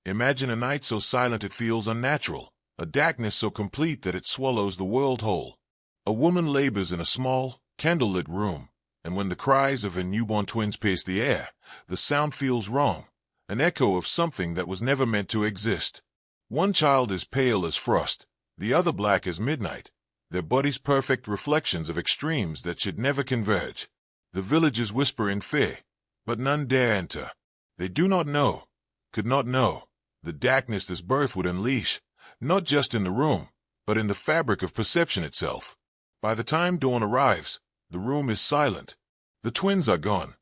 Imagine a night so silent it feels unnatural, a darkness so complete that it swallows the world whole. A woman labors in a small, candlelit room, and when the cries of her newborn twins pierce the air, the sound feels wrong, an echo of something that was never meant to exist. One child is pale as frost, the other black as midnight, their bodies perfect reflections of extremes that should never converge. The villagers whisper in fear, but none dare enter. They do not know, could not know, the darkness this birth would unleash, not just in the room, but in the fabric of perception itself. By the time dawn arrives, the room is silent. The twins are gone.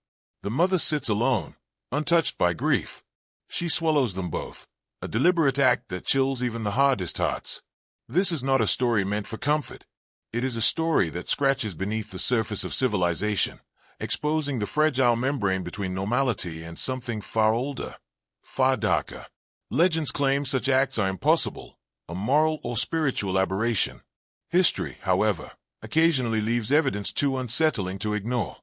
The mother sits alone, untouched by grief. She swallows them both, a deliberate act that chills even the hardest hearts. This is not a story meant for comfort. It is a story that scratches beneath the surface of civilization, exposing the fragile membrane between normality and something far older, far darker. Legends claim such acts are impossible, a moral or spiritual aberration. History, however, occasionally leaves evidence too unsettling to ignore.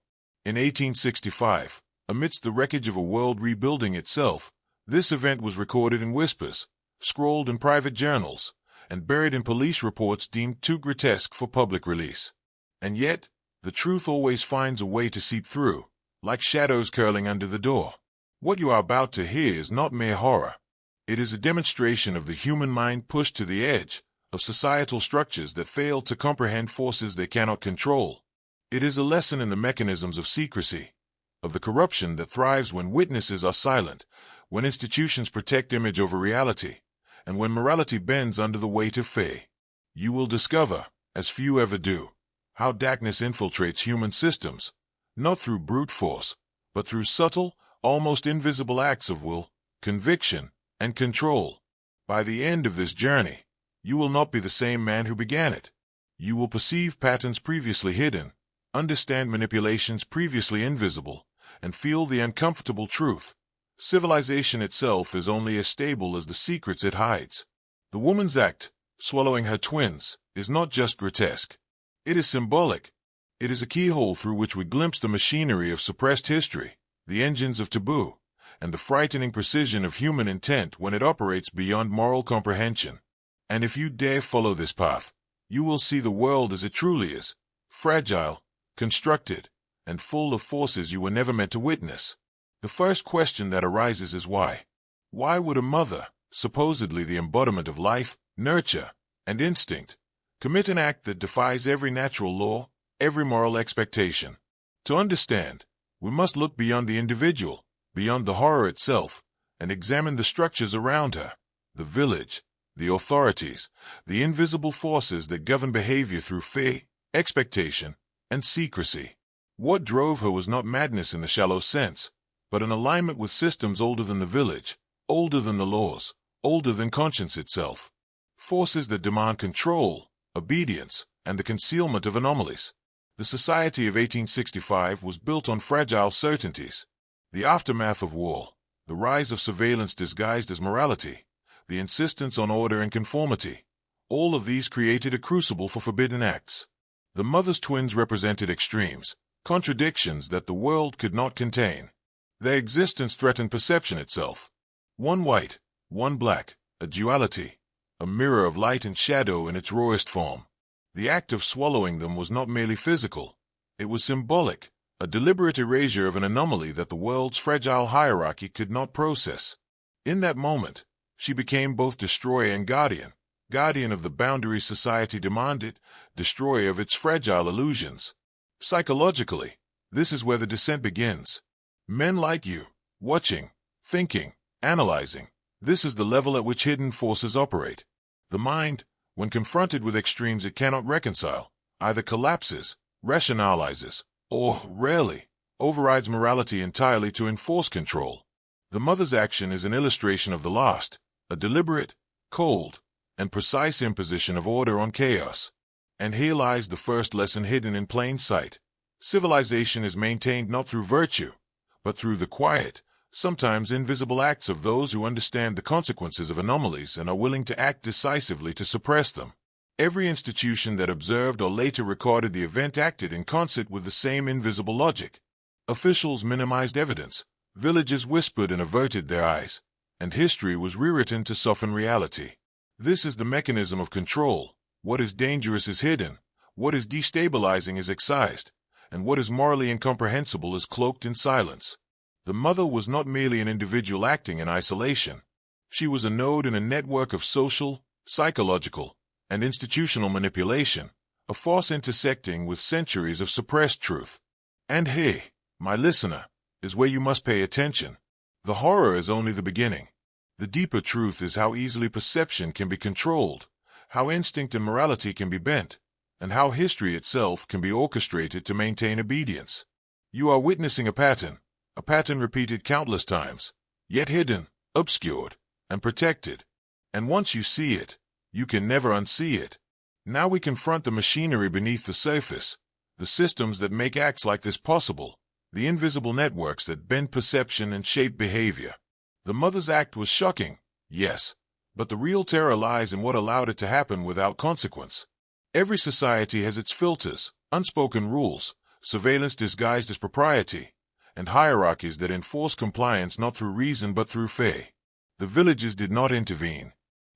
In 1865, amidst the wreckage of a world rebuilding itself, this event was recorded in whispers, scrolled in private journals, and buried in police reports deemed too grotesque for public release. And yet, the truth always finds a way to seep through, like shadows curling under the door. What you are about to hear is not mere horror. It is a demonstration of the human mind pushed to the edge, of societal structures that fail to comprehend forces they cannot control. It is a lesson in the mechanisms of secrecy, of the corruption that thrives when witnesses are silent, when institutions protect image over reality, and when morality bends under the weight of fear. You will discover, as few ever do, how darkness infiltrates human systems, not through brute force, but through subtle, almost invisible acts of will, conviction, and control. By the end of this journey, you will not be the same man who began it. You will perceive patterns previously hidden, understand manipulations previously invisible, and feel the uncomfortable truth. Civilization itself is only as stable as the secrets it hides. The woman's act, swallowing her twins, is not just grotesque. It is symbolic. It is a keyhole through which we glimpse the machinery of suppressed history, the engines of taboo, and the frightening precision of human intent when it operates beyond moral comprehension. And if you dare follow this path, you will see the world as it truly is, fragile, constructed, and full of forces you were never meant to witness. The first question that arises is why? Why would a mother, supposedly the embodiment of life, nurture, and instinct, commit an act that defies every natural law, every moral expectation? To understand, we must look beyond the individual, beyond the horror itself, and examine the structures around her, the village, the authorities, the invisible forces that govern behavior through fear, expectation, and secrecy. What drove her was not madness in the shallow sense, but an alignment with systems older than the village, older than the laws, older than conscience itself. Forces that demand control, obedience, and the concealment of anomalies. The society of 1865 was built on fragile certainties. The aftermath of war, the rise of surveillance disguised as morality, the insistence on order and conformity, all of these created a crucible for forbidden acts. The mother's twins represented extremes, contradictions that the world could not contain. Their existence threatened perception itself. One white, one black, a duality, a mirror of light and shadow in its rawest form. The act of swallowing them was not merely physical. It was symbolic, a deliberate erasure of an anomaly that the world's fragile hierarchy could not process. In that moment, she became both destroyer and guardian, guardian of the boundaries society demanded, destroyer of its fragile illusions. Psychologically, this is where the descent begins. Men like you, watching, thinking, analyzing, this is the level at which hidden forces operate. The mind, when confronted with extremes it cannot reconcile, either collapses, rationalizes, or, rarely, overrides morality entirely to enforce control. The mother's action is an illustration of the last, a deliberate, cold, and precise imposition of order on chaos. And here lies the first lesson hidden in plain sight. Civilization is maintained not through virtue, but through the quiet, sometimes invisible acts of those who understand the consequences of anomalies and are willing to act decisively to suppress them. Every institution that observed or later recorded the event acted in concert with the same invisible logic. Officials minimized evidence, villages whispered and averted their eyes, and history was rewritten to soften reality. This is the mechanism of control. What is dangerous is hidden, what is destabilizing is excised, and what is morally incomprehensible is cloaked in silence. The mother was not merely an individual acting in isolation. She was a node in a network of social, psychological, and institutional manipulation, a force intersecting with centuries of suppressed truth. And here, my listener, is where you must pay attention. The horror is only the beginning. The deeper truth is how easily perception can be controlled, how instinct and morality can be bent, and how history itself can be orchestrated to maintain obedience. You are witnessing a pattern repeated countless times, yet hidden, obscured, and protected. And once you see it, you can never unsee it. Now we confront the machinery beneath the surface, the systems that make acts like this possible, the invisible networks that bend perception and shape behavior. The mother's act was shocking, yes, but the real terror lies in what allowed it to happen without consequence. Every society has its filters, unspoken rules, surveillance disguised as propriety, and hierarchies that enforce compliance not through reason but through fear. The villages did not intervene.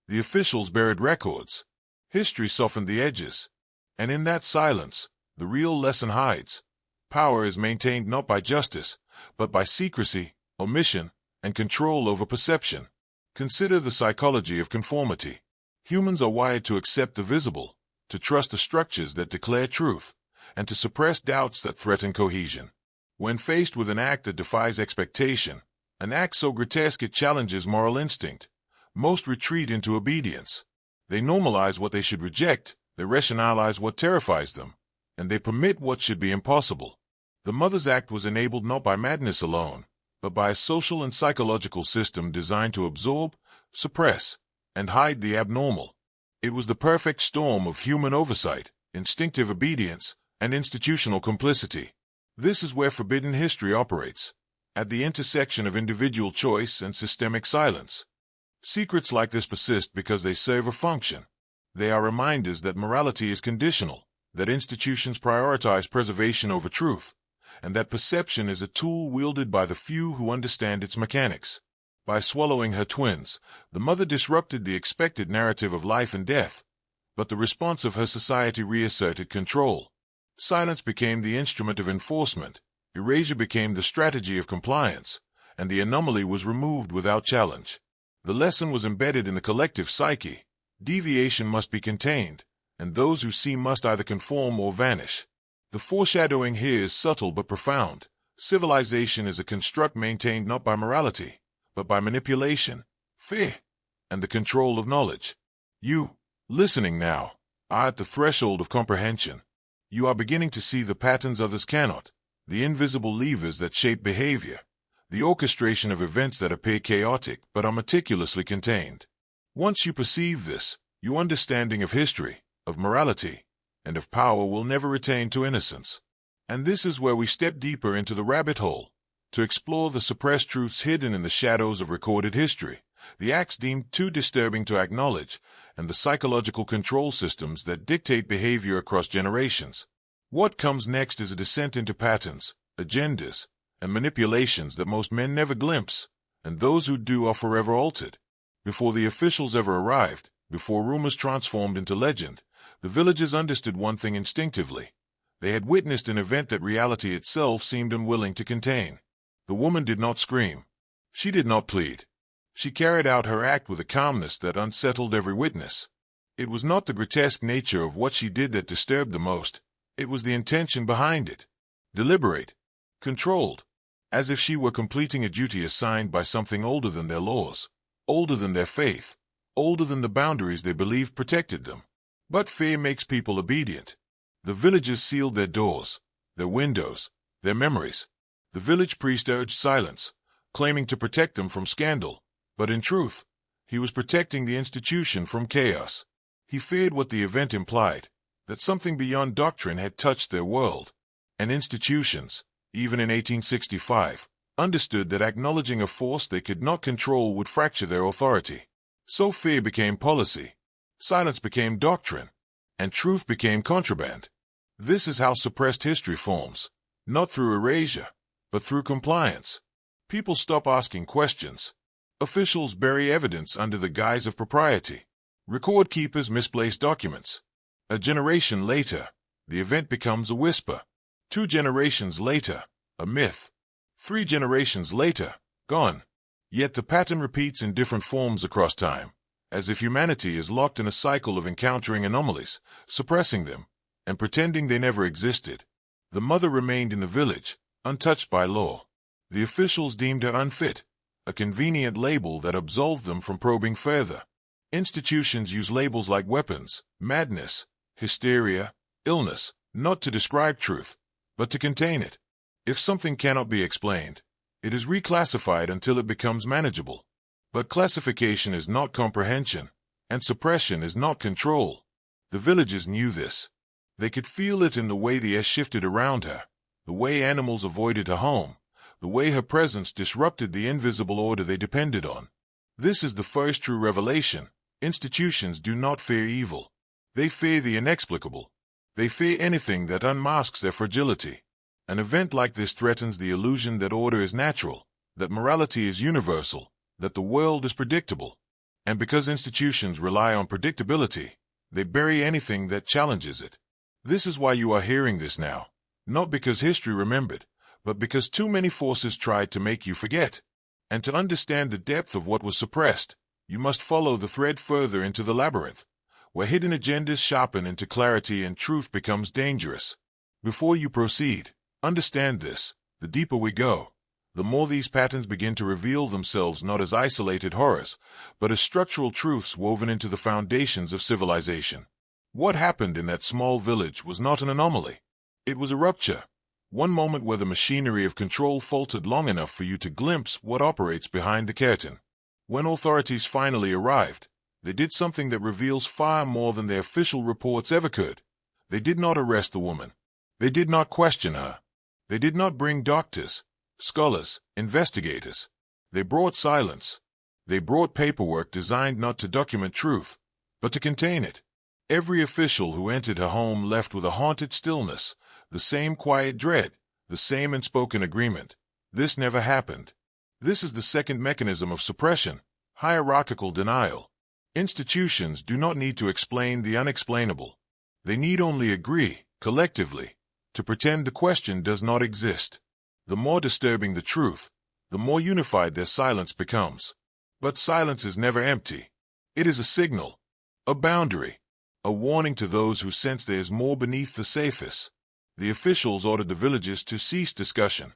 The officials buried records. History softened the edges. And in that silence, the real lesson hides. Power is maintained not by justice, but by secrecy, omission, and control over perception. Consider the psychology of conformity. Humans are wired to accept the visible, to trust the structures that declare truth, and to suppress doubts that threaten cohesion. When faced with an act that defies expectation, an act so grotesque it challenges moral instinct, most retreat into obedience. They normalize what they should reject, they rationalize what terrifies them, and they permit what should be impossible. The mother's act was enabled not by madness alone, but by a social and psychological system designed to absorb, suppress, and hide the abnormal. It was the perfect storm of human oversight, instinctive obedience, and institutional complicity. This is where forbidden history operates, at the intersection of individual choice and systemic silence. Secrets like this persist because they serve a function. They are reminders that morality is conditional, that institutions prioritize preservation over truth, and that perception is a tool wielded by the few who understand its mechanics. By swallowing her twins, the mother disrupted the expected narrative of life and death, but the response of her society reasserted control. Silence became the instrument of enforcement, erasure became the strategy of compliance, and the anomaly was removed without challenge. The lesson was embedded in the collective psyche. Deviation must be contained, and those who see must either conform or vanish. The foreshadowing here is subtle but profound. Civilization is a construct maintained not by morality, but by manipulation, fear, and the control of knowledge. You, listening now, are at the threshold of comprehension. You are beginning to see the patterns others cannot, the invisible levers that shape behavior, the orchestration of events that appear chaotic but are meticulously contained. Once you perceive this, your understanding of history, of morality, and of power will never return to innocence. And this is where we step deeper into the rabbit hole, to explore the suppressed truths hidden in the shadows of recorded history, the acts deemed too disturbing to acknowledge, and the psychological control systems that dictate behavior across generations. What comes next is a descent into patterns, agendas, and manipulations that most men never glimpse, and those who do are forever altered. Before the officials ever arrived, before rumors transformed into legend, the villagers understood one thing instinctively. They had witnessed an event that reality itself seemed unwilling to contain. The woman did not scream. She did not plead. She carried out her act with a calmness that unsettled every witness. It was not the grotesque nature of what she did that disturbed the most. It was the intention behind it. Deliberate. Controlled. As if she were completing a duty assigned by something older than their laws, older than their faith, older than the boundaries they believed protected them. But fear makes people obedient. The villagers sealed their doors, their windows, their memories. The village priest urged silence, claiming to protect them from scandal. But in truth, he was protecting the institution from chaos. He feared what the event implied, that something beyond doctrine had touched their world. And institutions, even in 1865, understood that acknowledging a force they could not control would fracture their authority. So fear became policy, silence became doctrine, and truth became contraband. This is how suppressed history forms, not through erasure, but through compliance. People stop asking questions. Officials bury evidence under the guise of propriety. Record keepers misplace documents. A generation later, the event becomes a whisper. 2 generations later, a myth. 3 generations later, gone. Yet the pattern repeats in different forms across time, as if humanity is locked in a cycle of encountering anomalies, suppressing them, and pretending they never existed. The mother remained in the village, untouched by law. The officials deemed her unfit, a convenient label that absolved them from probing further. Institutions use labels like weapons, madness, hysteria, illness, not to describe truth, but to contain it. If something cannot be explained, it is reclassified until it becomes manageable. But classification is not comprehension, and suppression is not control. The villagers knew this. They could feel it in the way the air shifted around her, the way animals avoided her home, the way her presence disrupted the invisible order they depended on. This is the first true revelation. Institutions do not fear evil. They fear the inexplicable. They fear anything that unmasks their fragility. An event like this threatens the illusion that order is natural, that morality is universal, that the world is predictable. And because institutions rely on predictability, they bury anything that challenges it. This is why you are hearing this now, not because history remembered, but because too many forces tried to make you forget. And to understand the depth of what was suppressed, you must follow the thread further into the labyrinth, where hidden agendas sharpen into clarity and truth becomes dangerous. Before you proceed, understand this: the deeper we go, the more these patterns begin to reveal themselves not as isolated horrors, but as structural truths woven into the foundations of civilization. What happened in that small village was not an anomaly. It was a rupture. One moment where the machinery of control faltered long enough for you to glimpse what operates behind the curtain. When authorities finally arrived, they did something that reveals far more than their official reports ever could. They did not arrest the woman. They did not question her. They did not bring doctors, scholars, investigators. They brought silence. They brought paperwork designed not to document truth, but to contain it. Every official who entered her home left with a haunted stillness, the same quiet dread, the same unspoken agreement. This never happened. This is the second mechanism of suppression: hierarchical denial. Institutions do not need to explain the unexplainable. They need only agree, collectively, to pretend the question does not exist. The more disturbing the truth, the more unified their silence becomes. But silence is never empty. It is a signal, a boundary, a warning to those who sense there is more beneath the surface. The officials ordered the villagers to cease discussion.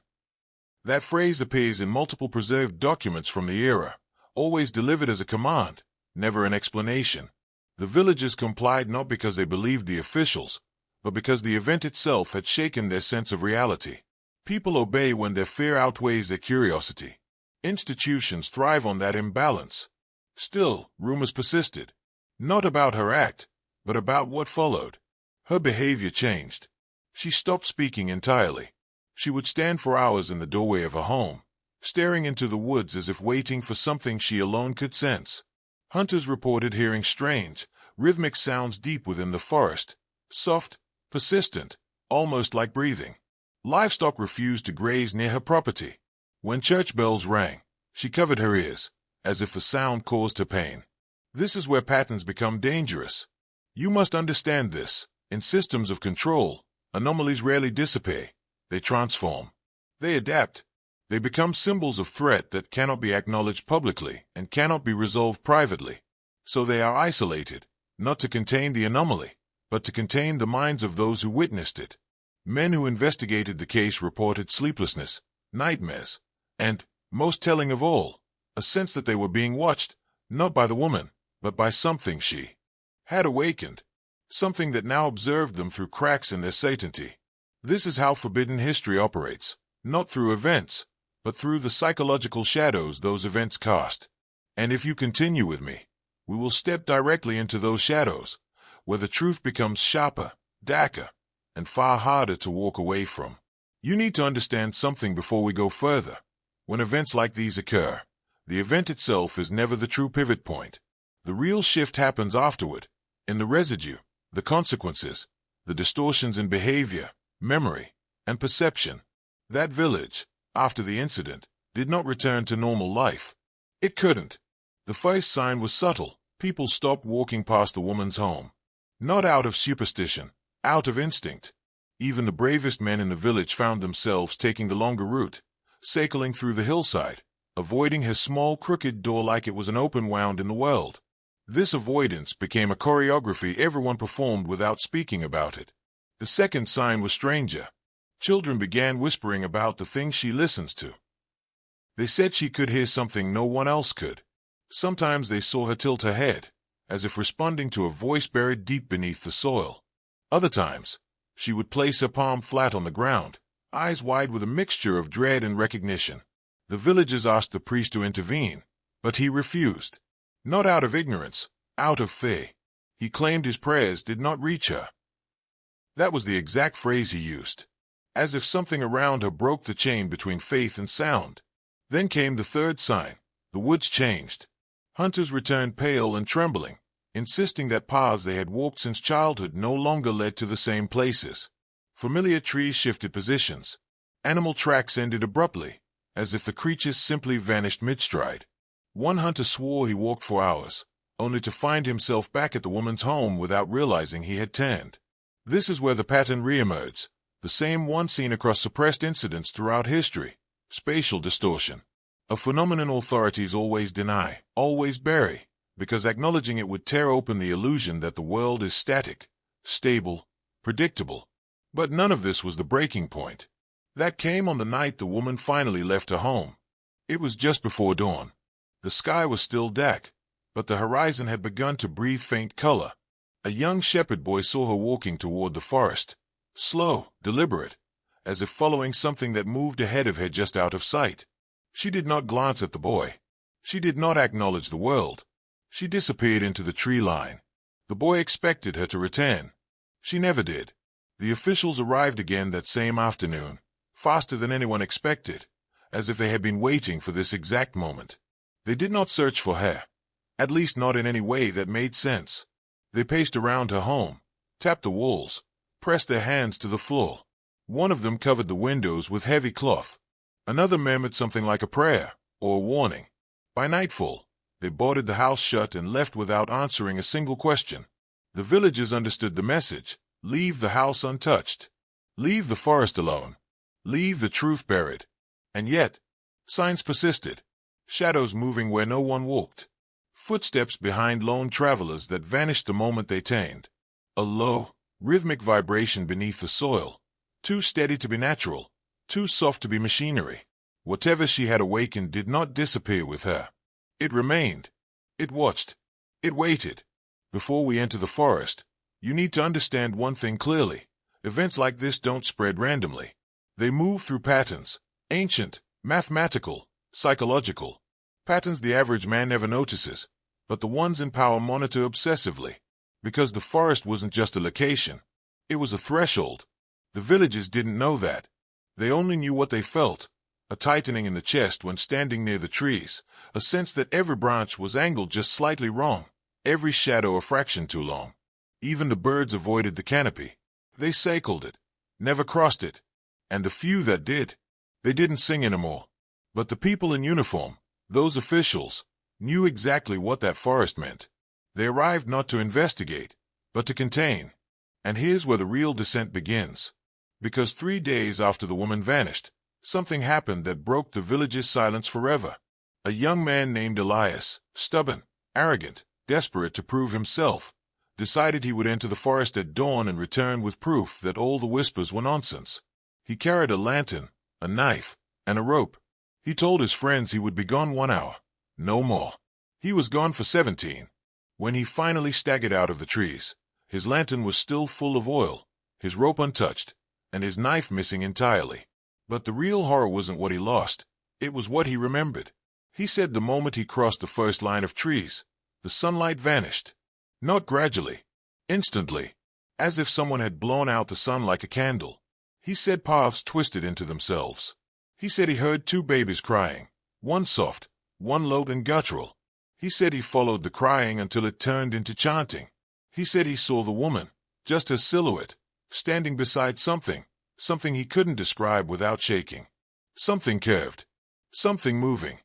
That phrase appears in multiple preserved documents from the era, always delivered as a command, never an explanation. The villagers complied not because they believed the officials, but because the event itself had shaken their sense of reality. People obey when their fear outweighs their curiosity. Institutions thrive on that imbalance. Still, rumors persisted. Not about her act, but about what followed. Her behavior changed. She stopped speaking entirely. She would stand for hours in the doorway of her home, staring into the woods as if waiting for something she alone could sense. Hunters reported hearing strange, rhythmic sounds deep within the forest, soft, persistent, almost like breathing. Livestock refused to graze near her property. When church bells rang, she covered her ears, as if the sound caused her pain. This is where patterns become dangerous. You must understand this. In systems of control, anomalies rarely dissipate. They transform. They adapt. They become symbols of threat that cannot be acknowledged publicly and cannot be resolved privately. So they are isolated, not to contain the anomaly, but to contain the minds of those who witnessed it. Men who investigated the case reported sleeplessness, nightmares, and, most telling of all, a sense that they were being watched, not by the woman, but by something she had awakened, something that now observed them through cracks in their certainty. This is how forbidden history operates, not through events, but through the psychological shadows those events cast. And if you continue with me, we will step directly into those shadows, where the truth becomes sharper, darker, and far harder to walk away from. You need to understand something before we go further. When events like these occur, the event itself is never the true pivot point. The real shift happens afterward, in the residue, the consequences, the distortions in behavior, memory, and perception. That village, after the incident, did not return to normal life. It couldn't. The first sign was subtle. People stopped walking past the woman's home. Not out of superstition, out of instinct. Even the bravest men in the village found themselves taking the longer route, circling through the hillside, avoiding his small crooked door like it was an open wound in the world. This avoidance became a choreography everyone performed without speaking about it. The second sign was stranger. Children began whispering about the things she listens to. They said she could hear something no one else could. Sometimes they saw her tilt her head, as if responding to a voice buried deep beneath the soil. Other times, she would place her palm flat on the ground, eyes wide with a mixture of dread and recognition. The villagers asked the priest to intervene, but he refused. Not out of ignorance, out of fear. He claimed his prayers did not reach her. That was the exact phrase he used. As if something around her broke the chain between faith and sound. Then came the third sign. The woods changed. Hunters returned pale and trembling, insisting that paths they had walked since childhood no longer led to the same places. Familiar trees shifted positions. Animal tracks ended abruptly, as if the creatures simply vanished mid-stride. One hunter swore he walked for hours, only to find himself back at the woman's home without realizing he had turned. This is where the pattern reemerged, the same one seen across suppressed incidents throughout history: spatial distortion. A phenomenon authorities always deny, always bury, because acknowledging it would tear open the illusion that the world is static, stable, predictable. But none of this was the breaking point. That came on the night the woman finally left her home. It was just before dawn. The sky was still dark, but the horizon had begun to breathe faint color. A young shepherd boy saw her walking toward the forest, slow, deliberate, as if following something that moved ahead of her just out of sight. She did not glance at the boy. She did not acknowledge the world. She disappeared into the tree line. The boy expected her to return. She never did. The officials arrived again that same afternoon, faster than anyone expected, as if they had been waiting for this exact moment. They did not search for her, at least not in any way that made sense. They paced around her home, tapped the walls, pressed their hands to the floor. One of them covered the windows with heavy cloth. Another murmured something like a prayer or a warning. By nightfall, they boarded the house shut and left without answering a single question. The villagers understood the message: leave the house untouched. Leave the forest alone. Leave the truth buried. And yet, signs persisted. Shadows moving where no one walked. Footsteps behind lone travelers that vanished the moment they turned. A low, rhythmic vibration beneath the soil. Too steady to be natural. Too soft to be machinery. Whatever she had awakened did not disappear with her. It remained. It watched. It waited. Before we enter the forest, you need to understand one thing clearly. Events like this don't spread randomly. They move through patterns. Ancient, mathematical, psychological. Patterns the average man never notices, but the ones in power monitor obsessively. Because the forest wasn't just a location. It was a threshold. The villagers didn't know that. They only knew what they felt, a tightening in the chest when standing near the trees, a sense that every branch was angled just slightly wrong, every shadow a fraction too long. Even the birds avoided the canopy. They circled it, never crossed it. And the few that did, they didn't sing anymore. But the people in uniform, those officials, knew exactly what that forest meant. They arrived not to investigate, but to contain. And here's where the real descent begins. Because 3 days after the woman vanished, something happened that broke the village's silence forever. A young man named Elias, stubborn, arrogant, desperate to prove himself, decided he would enter the forest at dawn and return with proof that all the whispers were nonsense. He carried a lantern, a knife, and a rope. He told his friends he would be gone 1 hour, no more. He was gone for 17. When he finally staggered out of the trees, his lantern was still full of oil, his rope untouched, and his knife missing entirely. But the real horror wasn't what he lost, it was what he remembered. He said the moment he crossed the first line of trees, the sunlight vanished. Not gradually, instantly, as if someone had blown out the sun like a candle. He said paths twisted into themselves. He said he heard 2 babies crying, one soft, one low and guttural. He said he followed the crying until it turned into chanting. He said he saw the woman, just her silhouette, standing beside something he couldn't describe without shaking. Something curved. Something moving.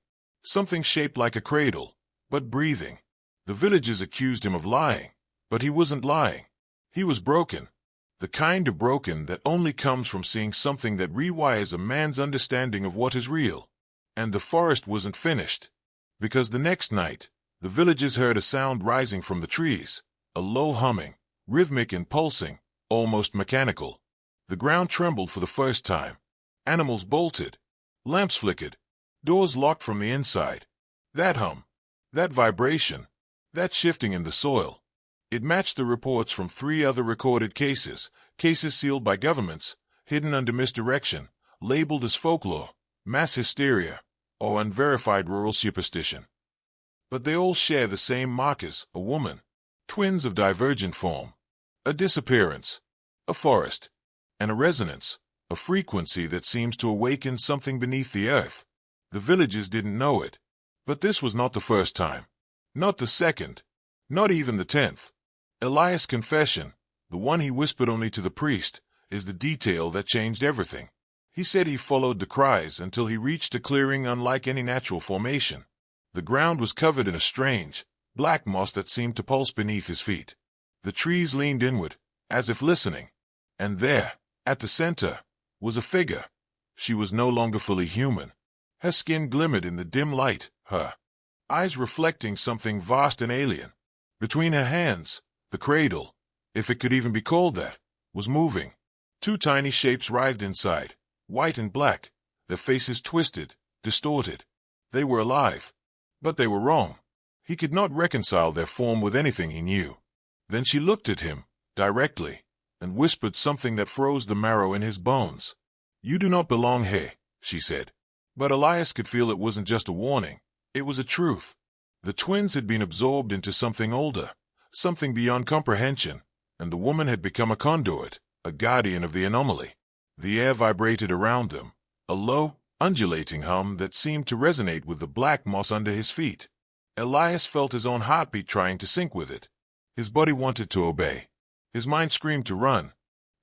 Something shaped like a cradle, but breathing. The villagers accused him of lying, but he wasn't lying. He was broken. The kind of broken that only comes from seeing something that rewires a man's understanding of what is real. And the forest wasn't finished. Because the next night, the villagers heard a sound rising from the trees, a low humming, rhythmic and pulsing, almost mechanical. The ground trembled for the first time. Animals bolted. Lamps flickered. Doors locked from the inside. That hum, that vibration, that shifting in the soil. It matched the reports from 3 other recorded cases sealed by governments, hidden under misdirection, labeled as folklore, mass hysteria, or unverified rural superstition. But they all share the same markers: a woman, twins of divergent form, a disappearance, a forest, and a resonance, a frequency that seems to awaken something beneath the earth. The villagers didn't know it, but this was not the first time, not the second, not even the 10th. Elias' confession, the one he whispered only to the priest, is the detail that changed everything. He said he followed the cries until he reached a clearing unlike any natural formation. The ground was covered in a strange, black moss that seemed to pulse beneath his feet. The trees leaned inward, as if listening. And there, at the center, was a figure. She was no longer fully human. Her skin glimmered in the dim light, her eyes reflecting something vast and alien. Between her hands, the cradle, if it could even be called that, was moving. 2 tiny shapes writhed inside, white and black, their faces twisted, distorted. They were alive, but they were wrong. He could not reconcile their form with anything he knew. Then she looked at him, directly, and whispered something that froze the marrow in his bones. "You do not belong here," she said. But Elias could feel it wasn't just a warning, it was a truth. The twins had been absorbed into something older, something beyond comprehension, and the woman had become a conduit, a guardian of the anomaly. The air vibrated around them, a low, undulating hum that seemed to resonate with the black moss under his feet. Elias felt his own heartbeat trying to sync with it. His body wanted to obey. His mind screamed to run.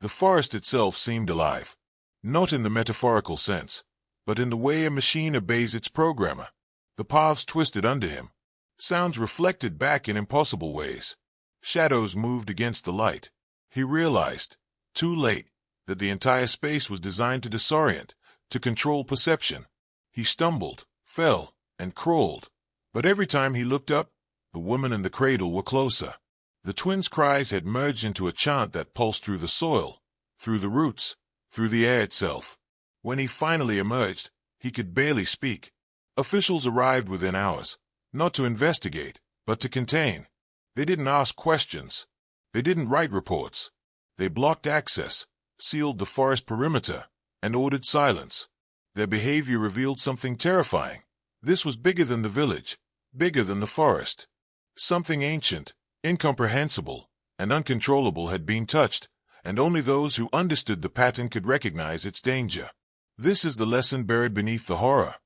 The forest itself seemed alive, not in the metaphorical sense, but in the way a machine obeys its programmer. The paths twisted under him. Sounds reflected back in impossible ways. Shadows moved against the light. He realized, too late, that the entire space was designed to disorient, to control perception. He stumbled, fell, and crawled. But every time he looked up, the woman and the cradle were closer. The twins' cries had merged into a chant that pulsed through the soil, through the roots, through the air itself. When he finally emerged, he could barely speak. Officials arrived within hours, not to investigate, but to contain. They didn't ask questions. They didn't write reports. They blocked access, sealed the forest perimeter, and ordered silence. Their behavior revealed something terrifying. This was bigger than the village, bigger than the forest. Something ancient, incomprehensible, and uncontrollable had been touched, and only those who understood the pattern could recognize its danger. This is the lesson buried beneath the horror.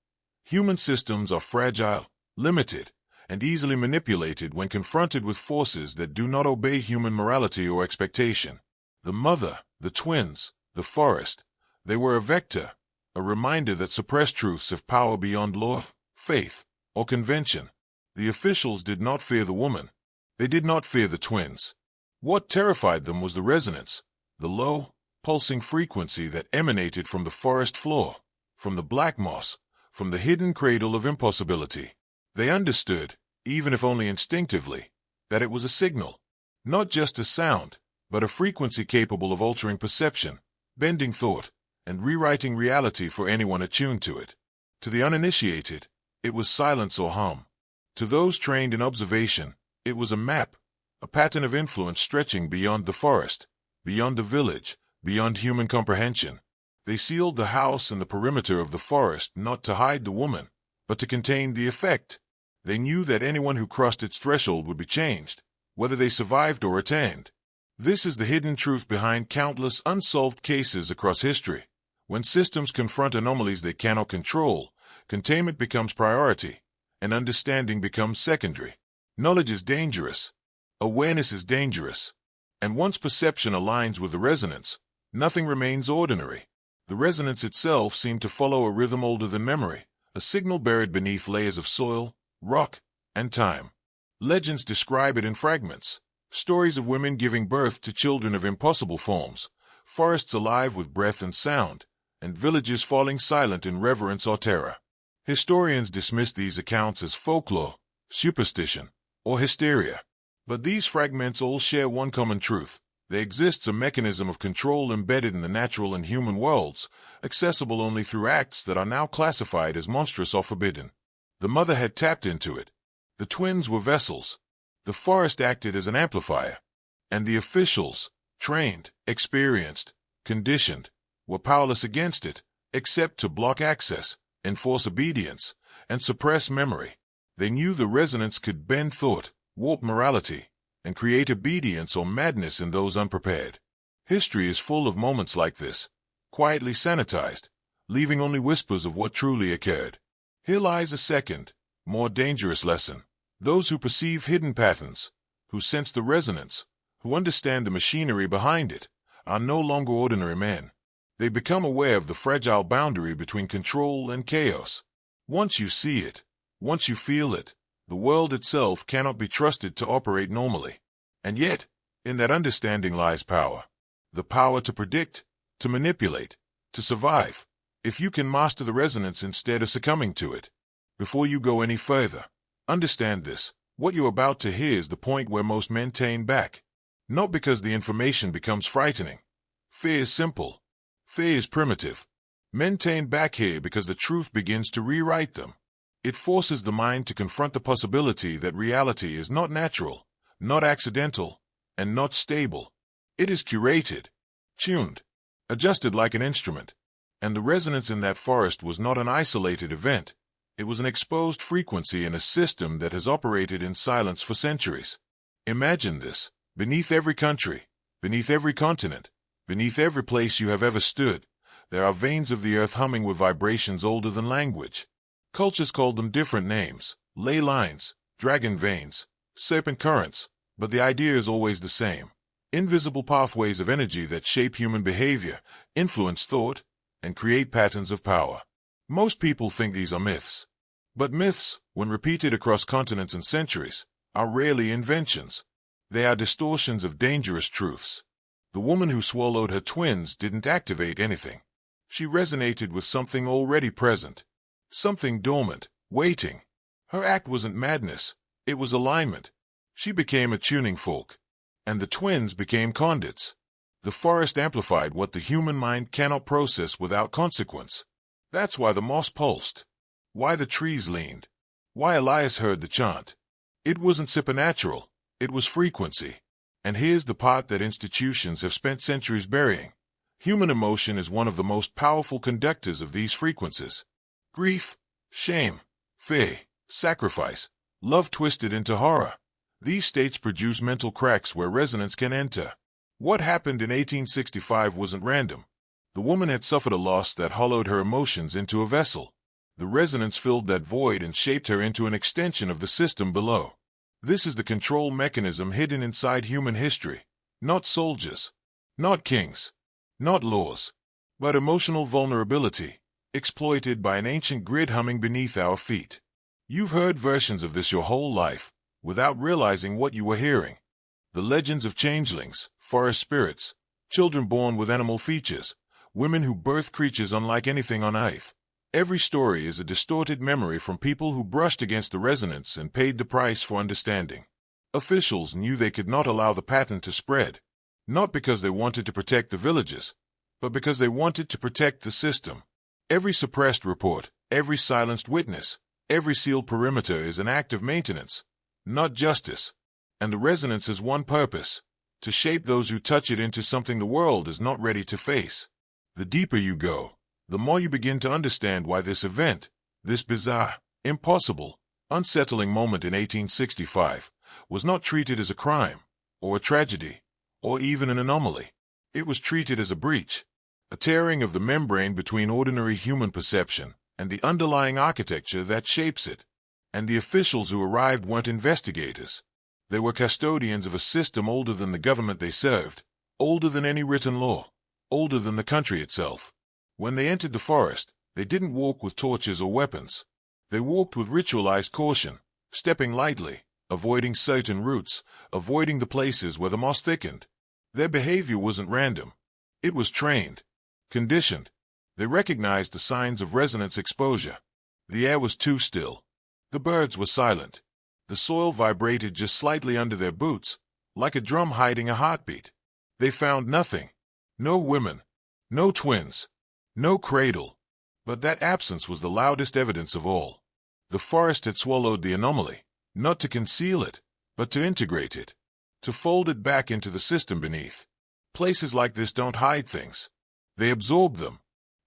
Human systems are fragile, limited, and easily manipulated when confronted with forces that do not obey human morality or expectation. The mother, the twins, the forest, they were a vector, a reminder that suppressed truths have power beyond law, faith, or convention. The officials did not fear the woman. They did not fear the twins. What terrified them was the resonance, the low, pulsing frequency that emanated from the forest floor, from the black moss, from the hidden cradle of impossibility. They understood, even if only instinctively, that it was a signal, not just a sound, but a frequency capable of altering perception, bending thought, and rewriting reality for anyone attuned to it. To the uninitiated, it was silence or hum. To those trained in observation, it was a map, a pattern of influence stretching beyond the forest, beyond the village, beyond human comprehension. They sealed the house and the perimeter of the forest not to hide the woman, but to contain the effect. They knew that anyone who crossed its threshold would be changed, whether they survived or attained. This is the hidden truth behind countless unsolved cases across history. When systems confront anomalies they cannot control, containment becomes priority, and understanding becomes secondary. Knowledge is dangerous. Awareness is dangerous. And once perception aligns with the resonance, nothing remains ordinary. The resonance itself seemed to follow a rhythm older than memory, a signal buried beneath layers of soil, rock, and time. Legends describe it in fragments, stories of women giving birth to children of impossible forms, forests alive with breath and sound, and villages falling silent in reverence or terror. Historians dismiss these accounts as folklore, superstition, or hysteria. But these fragments all share one common truth. There exists a mechanism of control embedded in the natural and human worlds, accessible only through acts that are now classified as monstrous or forbidden. The mother had tapped into it. The twins were vessels. The forest acted as an amplifier. And the officials, trained, experienced, conditioned, were powerless against it, except to block access, enforce obedience, and suppress memory. They knew the resonance could bend thought, warp morality, and create obedience or madness in those unprepared. History is full of moments like this, quietly sanitized, leaving only whispers of what truly occurred. Here lies a second, more dangerous lesson. Those who perceive hidden patterns, who sense the resonance, who understand the machinery behind it, are no longer ordinary men. They become aware of the fragile boundary between control and chaos. Once you see it, once you feel it, the world itself cannot be trusted to operate normally. And yet, in that understanding lies power. The power to predict, to manipulate, to survive, if you can master the resonance instead of succumbing to it. Before you go any further, understand this. What you're about to hear is the point where most men turn back. Not because the information becomes frightening. Fear is simple. Fear is primitive. Men turn back here because the truth begins to rewrite them. It forces the mind to confront the possibility that reality is not natural, not accidental, and not stable. It is curated, tuned, adjusted like an instrument. And the resonance in that forest was not an isolated event. It was an exposed frequency in a system that has operated in silence for centuries. Imagine this. Beneath every country, beneath every continent, beneath every place you have ever stood, there are veins of the earth humming with vibrations older than language. Cultures called them different names, ley lines, dragon veins, serpent currents, but the idea is always the same. Invisible pathways of energy that shape human behavior, influence thought, and create patterns of power. Most people think these are myths. But myths, when repeated across continents and centuries, are rarely inventions. They are distortions of dangerous truths. The woman who swallowed her twins didn't activate anything. She resonated with something already present. Something dormant, waiting. Her act wasn't madness, it was alignment. She became a tuning fork. And the twins became conduits. The forest amplified what the human mind cannot process without consequence. That's why the moss pulsed. Why the trees leaned. Why Elias heard the chant. It wasn't supernatural, it was frequency. And here's the part that institutions have spent centuries burying. Human emotion is one of the most powerful conductors of these frequencies. Grief, shame, fear, sacrifice, love twisted into horror. These states produce mental cracks where resonance can enter. What happened in 1865 wasn't random. The woman had suffered a loss that hollowed her emotions into a vessel. The resonance filled that void and shaped her into an extension of the system below. This is the control mechanism hidden inside human history. Not soldiers, not kings, not laws, but emotional vulnerability, exploited by an ancient grid humming beneath our feet. You've heard versions of this your whole life, without realizing what you were hearing. The legends of changelings, forest spirits, children born with animal features, women who birth creatures unlike anything on earth. Every story is a distorted memory from people who brushed against the resonance and paid the price for understanding. Officials knew they could not allow the pattern to spread, not because they wanted to protect the villages, but because they wanted to protect the system. Every suppressed report, every silenced witness, every sealed perimeter is an act of maintenance, not justice. And the resonance has one purpose: to shape those who touch it into something the world is not ready to face. The deeper you go, the more you begin to understand why this event, this bizarre, impossible, unsettling moment in 1865, was not treated as a crime, or a tragedy, or even an anomaly. It was treated as a breach, a tearing of the membrane between ordinary human perception and the underlying architecture that shapes it. And the officials who arrived weren't investigators. They were custodians of a system older than the government they served, older than any written law, older than the country itself. When they entered the forest, They didn't walk with torches or weapons. They walked with ritualized caution, stepping lightly, avoiding certain routes, avoiding the places where the moss thickened. Their behavior wasn't random. It was trained, conditioned. They recognized the signs of resonance exposure. The air was too still. The birds were silent. The soil vibrated just slightly under their boots, like a drum hiding a heartbeat. They found nothing. No women. No twins. No cradle. But that absence was the loudest evidence of all. The forest had swallowed the anomaly, not to conceal it, but to integrate it, to fold it back into the system beneath. Places like this don't hide things. They absorb them.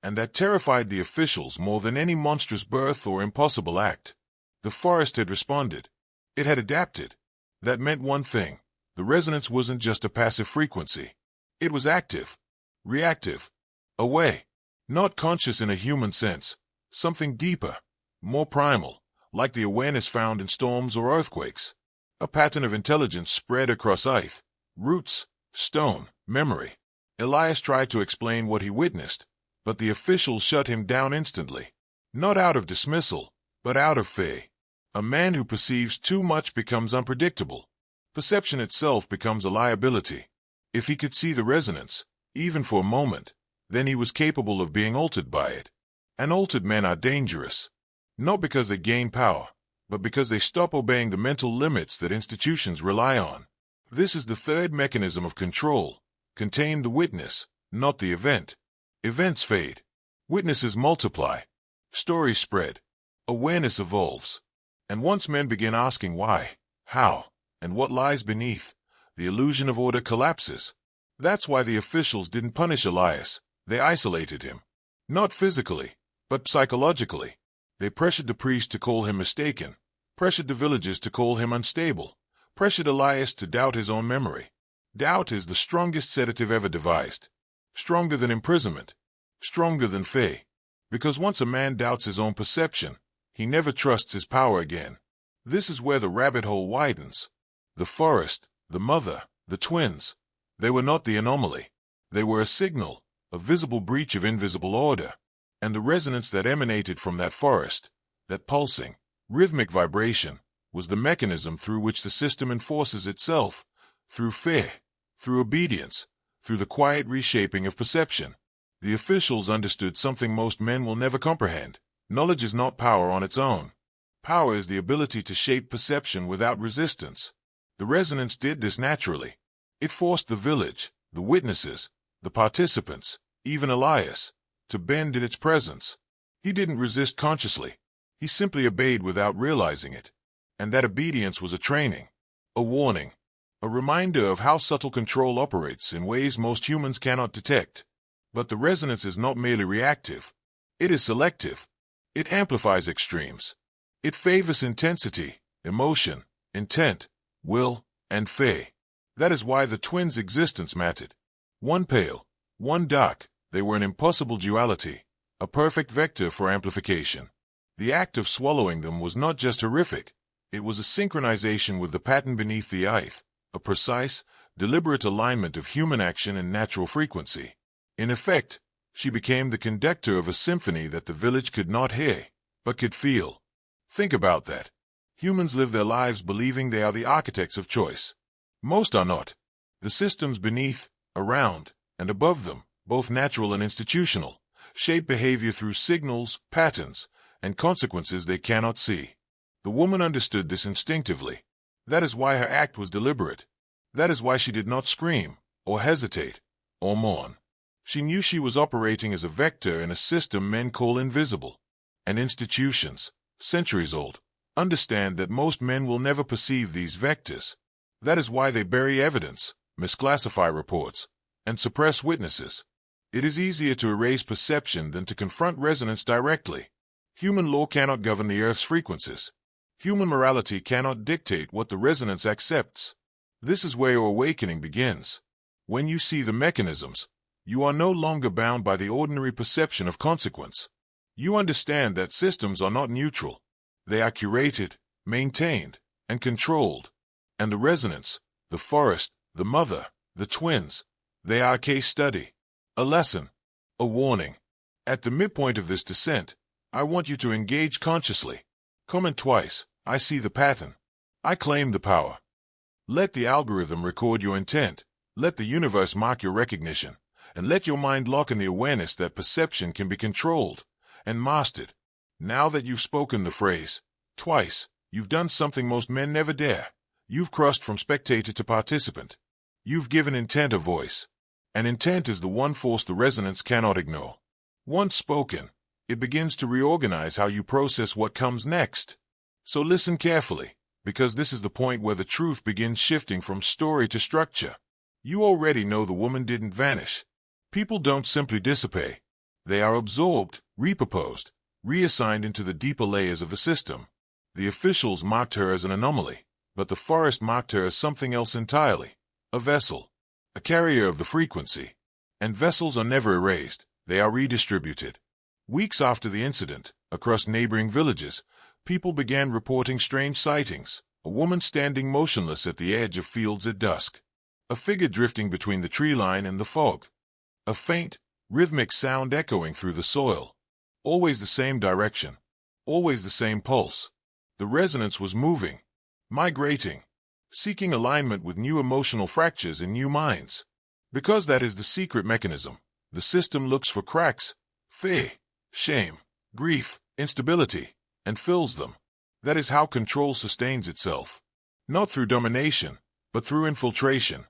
And that terrified the officials more than any monstrous birth or impossible act. The forest had responded. It had adapted. That meant one thing. The resonance wasn't just a passive frequency. It was active, reactive, away, not conscious in a human sense, something deeper, more primal, like the awareness found in storms or earthquakes. A pattern of intelligence spread across earth, roots, stone, memory. Elias tried to explain what he witnessed, but the officials shut him down instantly. Not out of dismissal, but out of fear. A man who perceives too much becomes unpredictable. Perception itself becomes a liability. If he could see the resonance, even for a moment, then he was capable of being altered by it. And altered men are dangerous. Not because they gain power, but because they stop obeying the mental limits that institutions rely on. This is the third mechanism of control. Contain the witness, not the event. Events fade. Witnesses multiply. Stories spread. Awareness evolves. And once men begin asking why, how, and what lies beneath, the illusion of order collapses. That's why the officials didn't punish Elias. They isolated him. Not physically, but psychologically. They pressured the priest to call him mistaken, pressured the villagers to call him unstable, pressured Elias to doubt his own memory. Doubt is the strongest sedative ever devised. Stronger than imprisonment. Stronger than fear. Because once a man doubts his own perception, he never trusts his power again. This is where the rabbit hole widens. The forest, the mother, the twins, they were not the anomaly. They were a signal, a visible breach of invisible order. And the resonance that emanated from that forest, that pulsing, rhythmic vibration, was the mechanism through which the system enforces itself, through fear, through obedience, through the quiet reshaping of perception. The officials understood something most men will never comprehend. Knowledge is not power on its own. Power is the ability to shape perception without resistance. The resonance did this naturally. It forced the village, the witnesses, the participants, even Elias, to bend in its presence. He didn't resist consciously. He simply obeyed without realizing it. And that obedience was a training, a warning, a reminder of how subtle control operates in ways most humans cannot detect. But the resonance is not merely reactive. It is selective. It amplifies extremes. It favors intensity, emotion, intent, will, and fear. That is why the twins' existence mattered. One pale, one dark, they were an impossible duality, a perfect vector for amplification. The act of swallowing them was not just horrific, it was a synchronization with the pattern beneath the earth, a precise, deliberate alignment of human action and natural frequency. In effect, she became the conductor of a symphony that the village could not hear, but could feel. Think about that. Humans live their lives believing they are the architects of choice. Most are not. The systems beneath, around, and above them, both natural and institutional, shape behavior through signals, patterns, and consequences they cannot see. The woman understood this instinctively. That is why her act was deliberate. That is why she did not scream, or hesitate, or mourn. She knew she was operating as a vector in a system men call invisible. And institutions, centuries old, understand that most men will never perceive these vectors. That is why they bury evidence, misclassify reports, and suppress witnesses. It is easier to erase perception than to confront resonance directly. Human law cannot govern the Earth's frequencies. Human morality cannot dictate what the resonance accepts. This is where your awakening begins. When you see the mechanisms, you are no longer bound by the ordinary perception of consequence. You understand that systems are not neutral. They are curated, maintained, and controlled. And the resonance, the forest, the mother, the twins, they are a case study, a lesson, a warning. At the midpoint of this descent, I want you to engage consciously. Comment twice. I see the pattern. I claim the power. Let the algorithm record your intent. Let the universe mark your recognition. And let your mind lock in the awareness that perception can be controlled and mastered. Now that you've spoken the phrase twice, you've done something most men never dare. You've crossed from spectator to participant. You've given intent a voice. And intent is the one force the resonance cannot ignore. Once spoken, it begins to reorganize how you process what comes next. So listen carefully, because this is the point where the truth begins shifting from story to structure. You already know the woman didn't vanish. People don't simply dissipate. They are absorbed, repurposed, reassigned into the deeper layers of the system. The officials marked her as an anomaly, but the forest marked her as something else entirely. A vessel. A carrier of the frequency. And vessels are never erased, they are redistributed. Weeks after the incident, across neighboring villages, people began reporting strange sightings. A woman standing motionless at the edge of fields at dusk. A figure drifting between the tree line and the fog. A faint, rhythmic sound echoing through the soil. Always the same direction. Always the same pulse. The resonance was moving, migrating, seeking alignment with new emotional fractures in new minds. Because that is the secret mechanism. The system looks for cracks, fear, shame, grief, instability, and fills them. That is how control sustains itself. Not through domination, but through infiltration.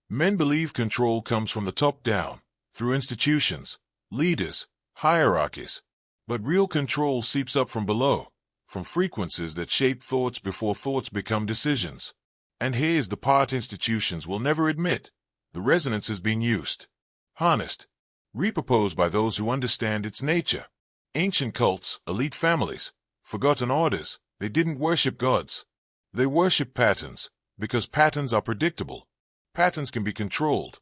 Men believe control comes from the top down, through institutions, leaders, hierarchies. But real control seeps up from below, from frequencies that shape thoughts before thoughts become decisions. And here's the part institutions will never admit. The resonance is being used, harnessed, repurposed by those who understand its nature. Ancient cults, elite families, forgotten orders, they didn't worship gods. They worship patterns, because patterns are predictable. Patterns can be controlled,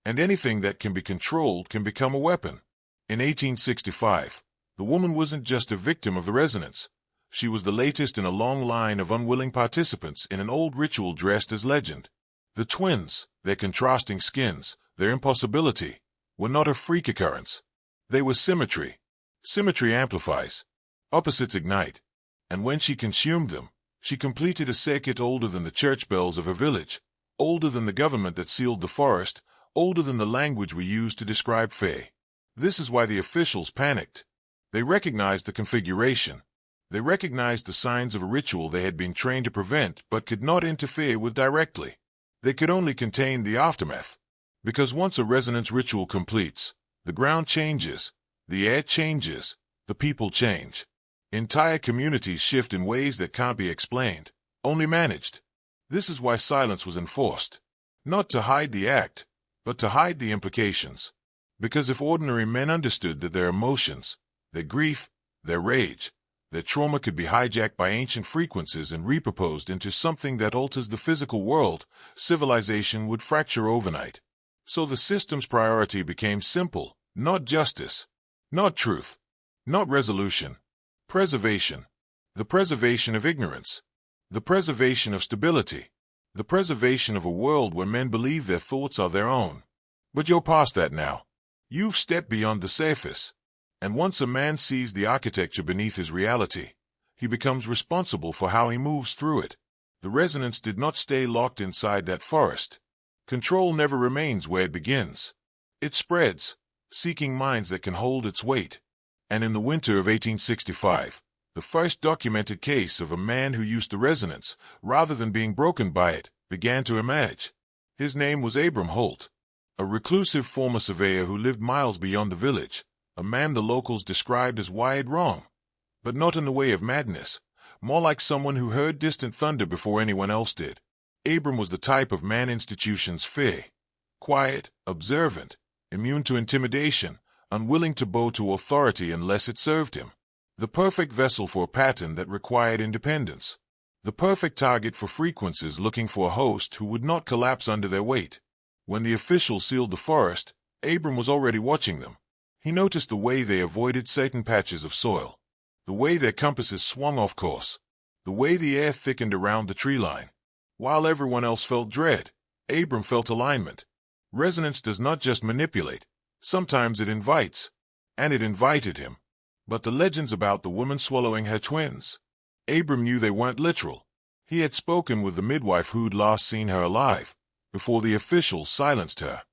and anything that can be controlled can become a weapon. In 1865, the woman wasn't just a victim of the resonance. She was the latest in a long line of unwilling participants in an old ritual dressed as legend. The twins, their contrasting skins, their impossibility, were not a freak occurrence. They were symmetry. Symmetry amplifies. Opposites ignite. And when she consumed them, she completed a circuit older than the church bells of her village, older than the government that sealed the forest, older than the language we use to describe fear. This is why the officials panicked. They recognized the configuration. They recognized the signs of a ritual they had been trained to prevent but could not interfere with directly. They could only contain the aftermath. Because once a resonance ritual completes, the ground changes, the air changes, the people change. Entire communities shift in ways that can't be explained, only managed. This is why silence was enforced. Not to hide the act, but to hide the implications. Because if ordinary men understood that their emotions, their grief, their rage, their trauma could be hijacked by ancient frequencies and repurposed into something that alters the physical world, civilization would fracture overnight. So the system's priority became simple, not justice, not truth, not resolution, preservation. The preservation of ignorance, the preservation of stability, the preservation of a world where men believe their thoughts are their own. But you're past that now. You've stepped beyond the surface. And once a man sees the architecture beneath his reality, he becomes responsible for how he moves through it. The resonance did not stay locked inside that forest. Control never remains where it begins. It spreads, seeking minds that can hold its weight. And in the winter of 1865, the first documented case of a man who used the resonance, rather than being broken by it, began to emerge. His name was Abram Holt, a reclusive former surveyor who lived miles beyond the village. A man the locals described as wired wrong, but not in the way of madness, more like someone who heard distant thunder before anyone else did. Abram was the type of man institutions fear. Quiet, observant, immune to intimidation, unwilling to bow to authority unless it served him. The perfect vessel for a pattern that required independence. The perfect target for frequencies looking for a host who would not collapse under their weight. When the officials sealed the forest, Abram was already watching them. He noticed the way they avoided certain patches of soil, the way their compasses swung off course, the way the air thickened around the tree line. While everyone else felt dread, Abram felt alignment. Resonance does not just manipulate, sometimes it invites. and it invited him. But the legends about the woman swallowing her twins, Abram knew they weren't literal. He had spoken with the midwife who'd last seen her alive, before the officials silenced her.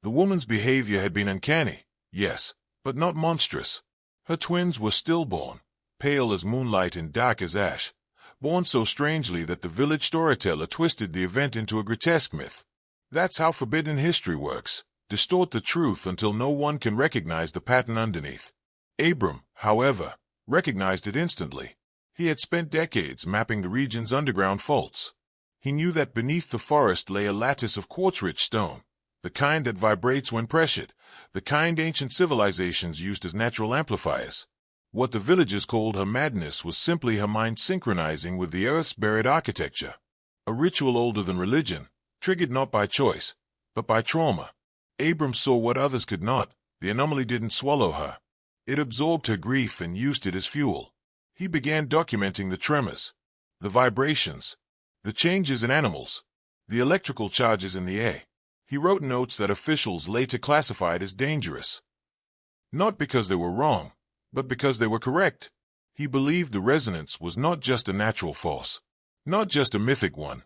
The woman's behavior had been uncanny, yes, but not monstrous. Her twins were stillborn, pale as moonlight and dark as ash, born so strangely that the village storyteller twisted the event into a grotesque myth. That's how forbidden history works. Distort the truth until no one can recognize the pattern underneath. Abram, however, recognized it instantly. He had spent decades mapping the region's underground faults. He knew that beneath the forest lay a lattice of quartz-rich stone, the kind that vibrates when pressured, the kind ancient civilizations used as natural amplifiers. What the villagers called her madness was simply her mind synchronizing with the earth's buried architecture. A ritual older than religion, triggered not by choice, but by trauma. Abram saw what others could not. The anomaly didn't swallow her. It absorbed her grief and used it as fuel. He began documenting the tremors, the vibrations, the changes in animals, the electrical charges in the air. He wrote notes that officials later classified as dangerous. Not because they were wrong, but because they were correct. He believed the resonance was not just a natural force, not just a mythic one,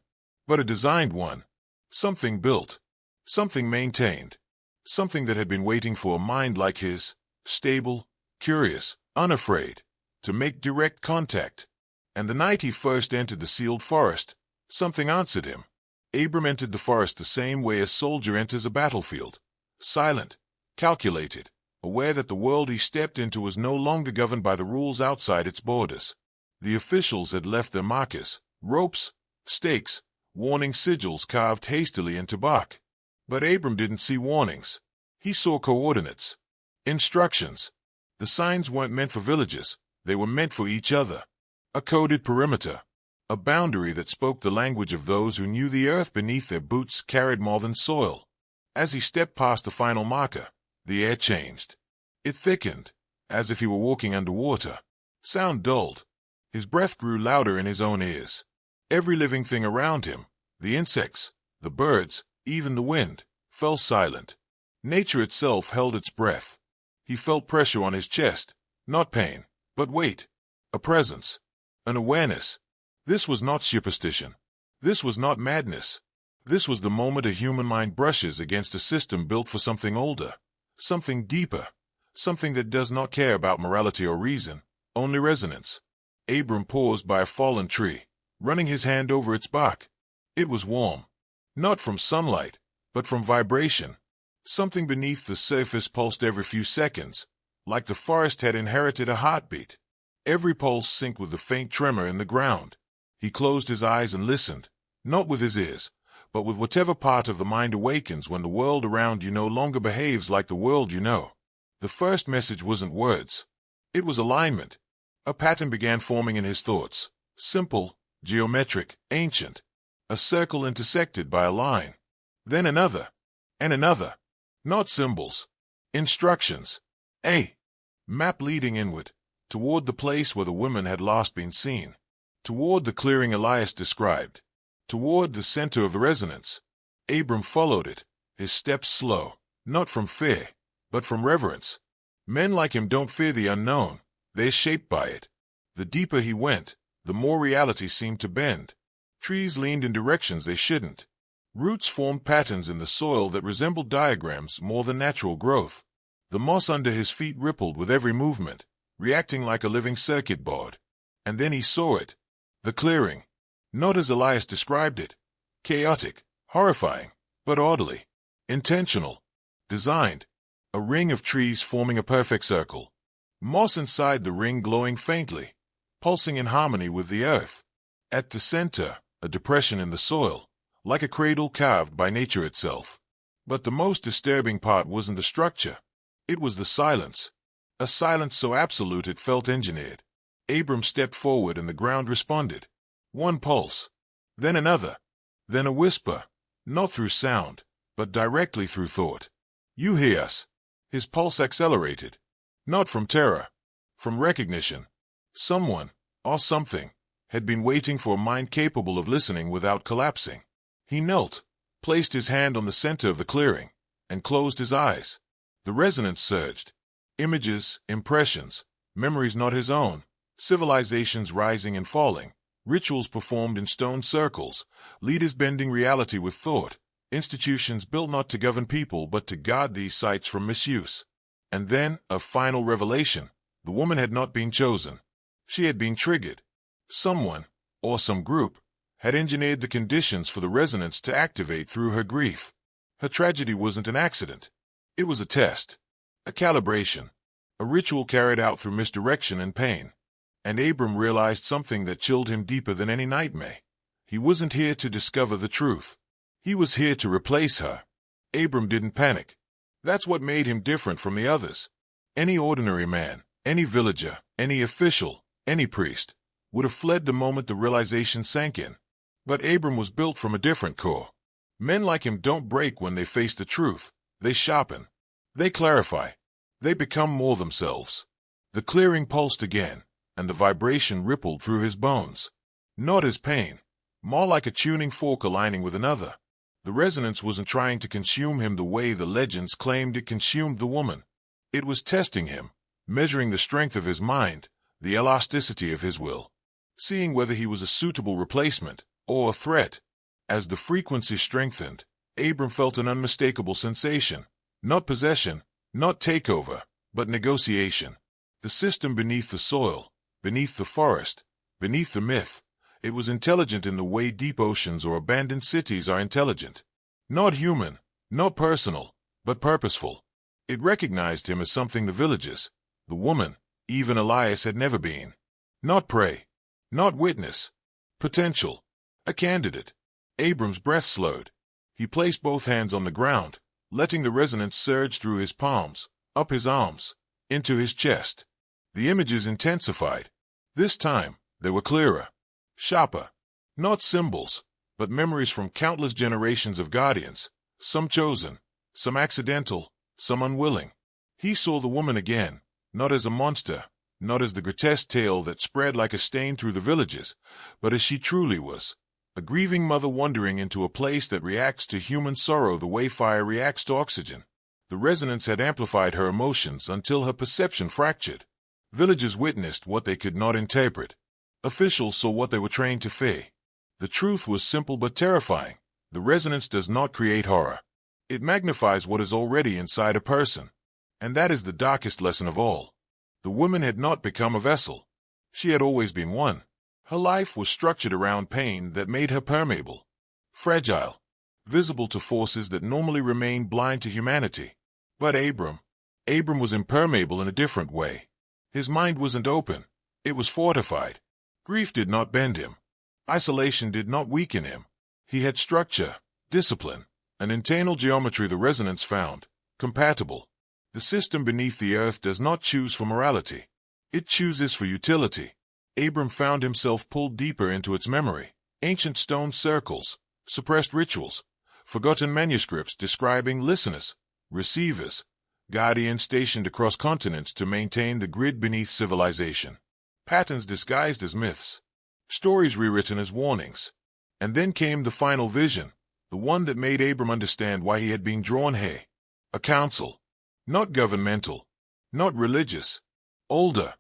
but a designed one. Something built, something maintained, something that had been waiting for a mind like his, stable, curious, unafraid, to make direct contact. And the night he first entered the sealed forest, something answered him. Abram entered the forest the same way a soldier enters a battlefield, silent, calculated, aware that the world he stepped into was no longer governed by the rules outside its borders. The officials had left their markers, ropes, stakes, warning sigils carved hastily into bark. But Abram didn't see warnings. He saw coordinates, instructions. The signs weren't meant for villagers. They were meant for each other. A coded perimeter, a boundary that spoke the language of those who knew the earth beneath their boots carried more than soil. As he stepped past the final marker, the air changed. It thickened, as if he were walking underwater. Sound dulled. His breath grew louder in his own ears. Every living thing around him, the insects, the birds, even the wind, fell silent. Nature itself held its breath. He felt pressure on his chest, not pain, but weight, a presence, an awareness. This was not superstition. This was not madness. This was the moment a human mind brushes against a system built for something older, something deeper, something that does not care about morality or reason, only resonance. Abram paused by a fallen tree, running his hand over its bark. It was warm, not from sunlight, but from vibration. Something beneath the surface pulsed every few seconds, like the forest had inherited a heartbeat. Every pulse synced with the faint tremor in the ground. He closed his eyes and listened, not with his ears, but with whatever part of the mind awakens when the world around you no longer behaves like the world you know. The first message wasn't words. It was alignment. A pattern began forming in his thoughts. Simple, geometric, ancient. A circle intersected by a line. Then another. And another. Not symbols. Instructions. A map leading inward, toward the place where the woman had last been seen. Toward the clearing Elias described. Toward the center of the resonance. Abram followed it, his steps slow, not from fear, but from reverence. Men like him don't fear the unknown. They're shaped by it. The deeper he went, the more reality seemed to bend. Trees leaned in directions they shouldn't. Roots formed patterns in the soil that resembled diagrams more than natural growth. The moss under his feet rippled with every movement, reacting like a living circuit board. And then he saw it. The clearing. Not as Elias described it. Chaotic, horrifying, but orderly. Intentional. Designed. A ring of trees forming a perfect circle. Moss inside the ring glowing faintly, pulsing in harmony with the earth. At the center, a depression in the soil, like a cradle carved by nature itself. But the most disturbing part wasn't the structure. It was the silence. A silence so absolute it felt engineered. Abram stepped forward and the ground responded. One pulse. Then another. Then a whisper. Not through sound, but directly through thought. You hear us. His pulse accelerated. Not from terror. From recognition. Someone, or something, had been waiting for a mind capable of listening without collapsing. He knelt, placed his hand on the center of the clearing, and closed his eyes. The resonance surged. Images, impressions, memories not his own, civilizations rising and falling, rituals performed in stone circles, leaders bending reality with thought, institutions built not to govern people but to guard these sites from misuse. And then, a final revelation. The woman had not been chosen. She had been triggered. Someone, or some group, had engineered the conditions for the resonance to activate through her grief. Her tragedy wasn't an accident. It was a test, a calibration, a ritual carried out through misdirection and pain. And Abram realized something that chilled him deeper than any nightmare. He wasn't here to discover the truth. He was here to replace her. Abram didn't panic. That's what made him different from the others. Any ordinary man, any villager, any official, any priest, would have fled the moment the realization sank in. But Abram was built from a different core. Men like him don't break when they face the truth. They sharpen. They clarify. They become more themselves. The clearing pulsed again, and the vibration rippled through his bones. Not as pain, more like a tuning fork aligning with another. The resonance wasn't trying to consume him the way the legends claimed it consumed the woman. It was testing him, measuring the strength of his mind, the elasticity of his will, seeing whether he was a suitable replacement or a threat. As the frequency strengthened, Abram felt an unmistakable sensation. Not possession, not takeover, but negotiation. The system beneath the soil, beneath the forest, beneath the myth. It was intelligent in the way deep oceans or abandoned cities are intelligent. Not human, not personal, but purposeful. It recognized him as something the villages, the woman, even Elias had never been. Not prey, not witness. Potential. A candidate. Abram's breath slowed. He placed both hands on the ground, letting the resonance surge through his palms, up his arms, into his chest. The images intensified. This time, they were clearer. Sharper. Not symbols, but memories from countless generations of guardians, some chosen, some accidental, some unwilling. He saw the woman again, not as a monster, not as the grotesque tale that spread like a stain through the villages, but as she truly was, a grieving mother wandering into a place that reacts to human sorrow the way fire reacts to oxygen. The resonance had amplified her emotions until her perception fractured. Villagers witnessed what they could not interpret. Officials saw what they were trained to fear. The truth was simple but terrifying. The resonance does not create horror. It magnifies what is already inside a person. And that is the darkest lesson of all. The woman had not become a vessel. She had always been one. Her life was structured around pain that made her permeable, fragile, visible to forces that normally remain blind to humanity. But Abram was impermeable in a different way. His mind wasn't open. It was fortified. Grief did not bend him. Isolation did not weaken him. He had structure, discipline, an internal geometry the resonance found, compatible. The system beneath the earth does not choose for morality. It chooses for utility. Abram found himself pulled deeper into its memory. Ancient stone circles, suppressed rituals, forgotten manuscripts describing listeners, receivers, guardians stationed across continents to maintain the grid beneath civilization. Patterns disguised as myths, stories rewritten as warnings. And then came the final vision, the one that made Abram understand why he had been drawn here. A council, not governmental, not religious, older,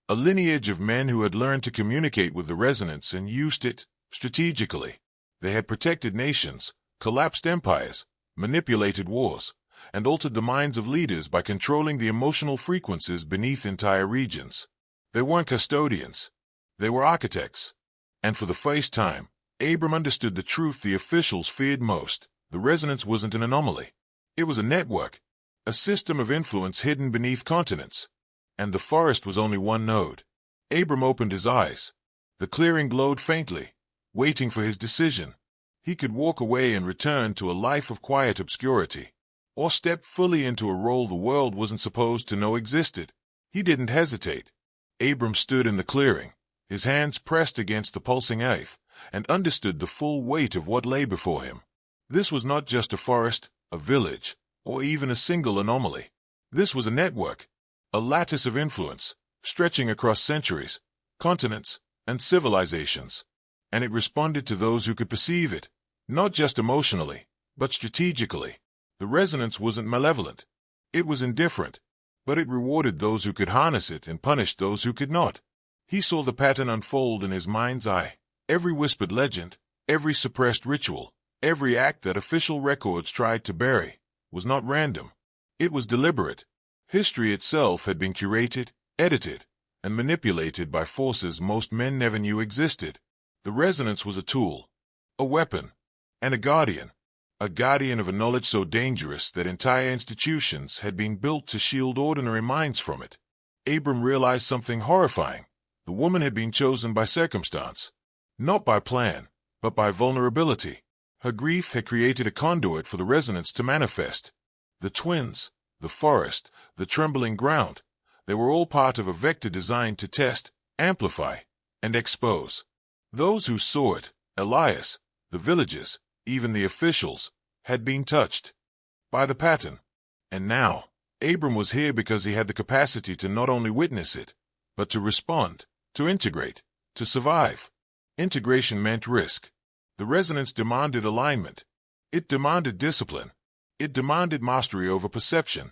a lineage of men who had learned to communicate with the resonance and used it strategically. They had protected nations, collapsed empires, manipulated wars, and altered the minds of leaders by controlling the emotional frequencies beneath entire regions. They weren't custodians. They were architects. And for the first time, Abram understood the truth the officials feared most. The resonance wasn't an anomaly. It was a network, a system of influence hidden beneath continents. And the forest was only one node. Abram opened his eyes. The clearing glowed faintly, waiting for his decision. He could walk away and return to a life of quiet obscurity, or step fully into a role the world wasn't supposed to know existed. He didn't hesitate. Abram stood in the clearing, his hands pressed against the pulsing earth, and understood the full weight of what lay before him. This was not just a forest, a village, or even a single anomaly. This was a network, a lattice of influence, stretching across centuries, continents, and civilizations. And it responded to those who could perceive it, not just emotionally, but strategically. The resonance wasn't malevolent. It was indifferent. but it rewarded those who could harness it and punished those who could not. He saw the pattern unfold in his mind's eye. Every whispered legend, every suppressed ritual, every act that official records tried to bury, was not random. It was deliberate. History itself had been curated, edited, and manipulated by forces most men never knew existed. The resonance was a tool, a weapon, and a guardian of a knowledge so dangerous that entire institutions had been built to shield ordinary minds from it. Abram realized something horrifying. The woman had been chosen by circumstance, not by plan, but by vulnerability. Her grief had created a conduit for the resonance to manifest. The twins, the forest, the trembling ground, they were all part of a vector designed to test, amplify, and expose. Those who saw it, Elias, the villagers, even the officials, had been touched by the pattern. And now, Abram was here because he had the capacity to not only witness it, but to respond, to integrate, to survive. Integration meant risk. The resonance demanded alignment. It demanded discipline. It demanded mastery over perception.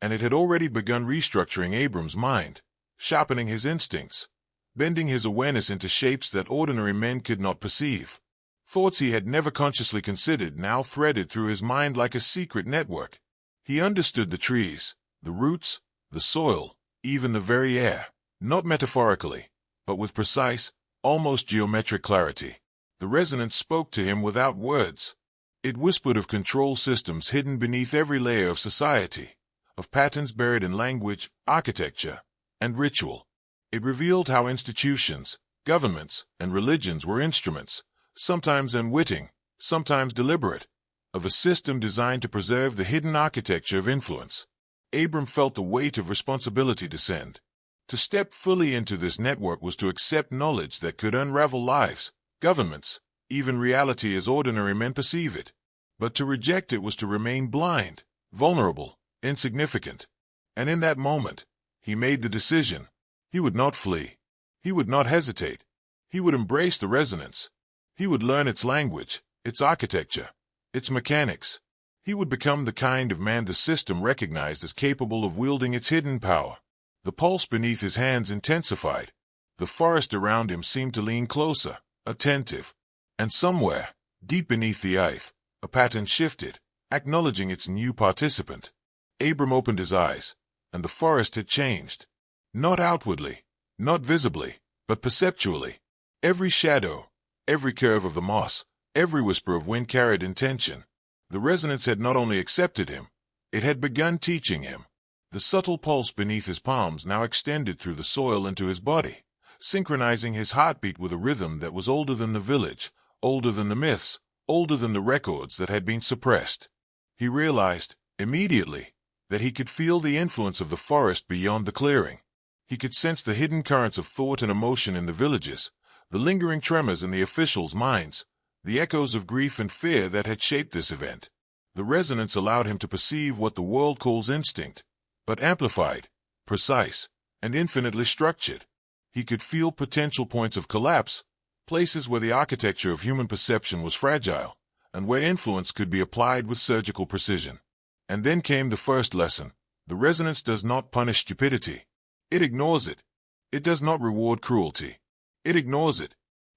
And it had already begun restructuring Abram's mind, sharpening his instincts, bending his awareness into shapes that ordinary men could not perceive. Thoughts he had never consciously considered now threaded through his mind like a secret network. He understood the trees, the roots, the soil, even the very air, not metaphorically, but with precise, almost geometric clarity. The resonance spoke to him without words. It whispered of control systems hidden beneath every layer of society, of patterns buried in language, architecture, and ritual. It revealed how institutions, governments, and religions were instruments, sometimes unwitting, sometimes deliberate, of a system designed to preserve the hidden architecture of influence. Abram felt the weight of responsibility descend. To step fully into this network was to accept knowledge that could unravel lives, governments, even reality as ordinary men perceive it. But to reject it was to remain blind, vulnerable, insignificant. And in that moment, he made the decision. He would not flee. He would not hesitate. He would embrace the resonance. He would learn its language, its architecture, its mechanics. He would become the kind of man the system recognized as capable of wielding its hidden power. The pulse beneath his hands intensified. The forest around him seemed to lean closer, attentive. And somewhere, deep beneath the earth, a pattern shifted, acknowledging its new participant. Abram opened his eyes, and the forest had changed. Not outwardly, not visibly, but perceptually. Every shadow, every curve of the moss, every whisper of wind carried intention. The resonance had not only accepted him, it had begun teaching him. The subtle pulse beneath his palms now extended through the soil into his body, synchronizing his heartbeat with a rhythm that was older than the village, older than the myths, older than the records that had been suppressed. He realized, immediately, that he could feel the influence of the forest beyond the clearing. He could sense the hidden currents of thought and emotion in the villages, the lingering tremors in the officials' minds, the echoes of grief and fear that had shaped this event. The resonance allowed him to perceive what the world calls instinct, but amplified, precise, and infinitely structured. He could feel potential points of collapse, places where the architecture of human perception was fragile, and where influence could be applied with surgical precision. And then came the first lesson. The resonance does not punish stupidity. It ignores it. It does not reward cruelty. It ignores it.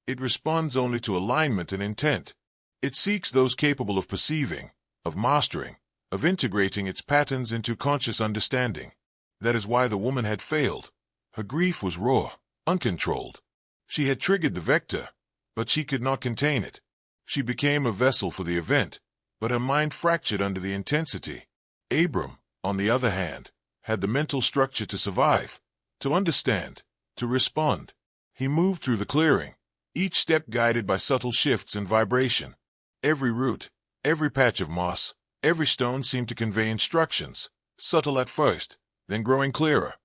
It responds only to alignment and intent. It seeks those capable of perceiving, of mastering, of integrating its patterns into conscious understanding. That is why the woman had failed. Her grief was raw, uncontrolled. She had triggered the vector, but she could not contain it. She became a vessel for the event, but her mind fractured under the intensity. Abram, on the other hand, had the mental structure to survive, to understand, to respond. He moved through the clearing, each step guided by subtle shifts in vibration. Every root, every patch of moss, every stone seemed to convey instructions, subtle at first, then growing clearer.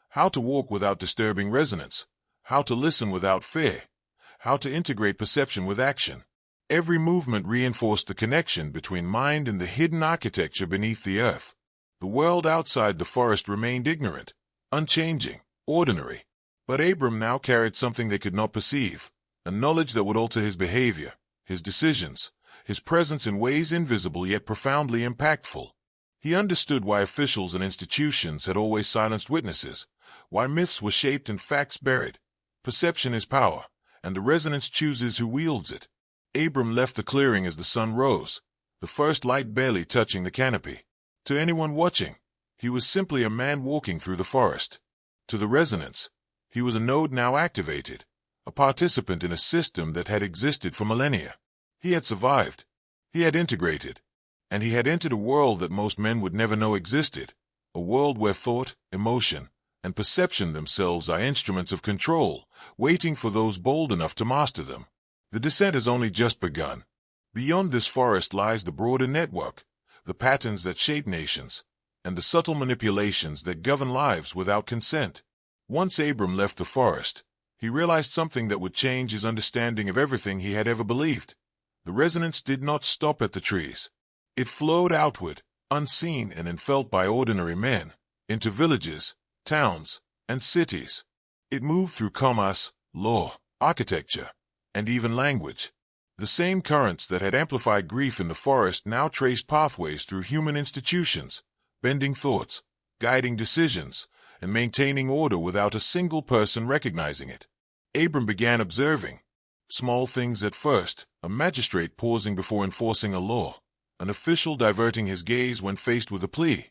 How to walk without disturbing resonance, how to listen without fear, how to integrate perception with action. Every movement reinforced the connection between mind and the hidden architecture beneath the earth. The world outside the forest remained ignorant, unchanging, ordinary. But Abram now carried something they could not perceive, a knowledge that would alter his behavior, his decisions, his presence in ways invisible yet profoundly impactful. He understood why officials and institutions had always silenced witnesses, why myths were shaped and facts buried. Perception is power, and the resonance chooses who wields it. Abram left the clearing as the sun rose, the first light barely touching the canopy. To anyone watching, he was simply a man walking through the forest. To the resonance, he was a node now activated, a participant in a system that had existed for millennia. He had survived, he had integrated, and he had entered a world that most men would never know existed, a world where thought, emotion, and perception themselves are instruments of control, waiting for those bold enough to master them. The descent has only just begun. Beyond this forest lies the broader network, the patterns that shape nations, and the subtle manipulations that govern lives without consent. Once Abram left the forest, he realized something that would change his understanding of everything he had ever believed. The resonance did not stop at the trees. It flowed outward, unseen and unfelt by ordinary men, into villages, towns, and cities. It moved through commerce, law, architecture, and even language. The same currents that had amplified grief in the forest now traced pathways through human institutions, bending thoughts, guiding decisions, and maintaining order without a single person recognizing it. Abram began observing small things at first, a magistrate pausing before enforcing a law, an official diverting his gaze when faced with a plea,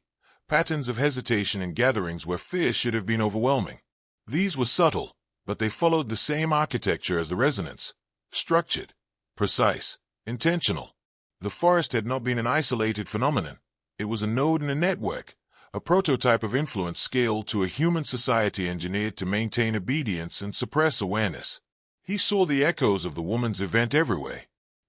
patterns of hesitation in gatherings where fear should have been overwhelming. These were subtle, but they followed the same architecture as the resonance, structured, precise, intentional. The forest had not been an isolated phenomenon. It was a node in a network, a prototype of influence scaled to a human society engineered to maintain obedience and suppress awareness. He saw the echoes of the woman's event everywhere.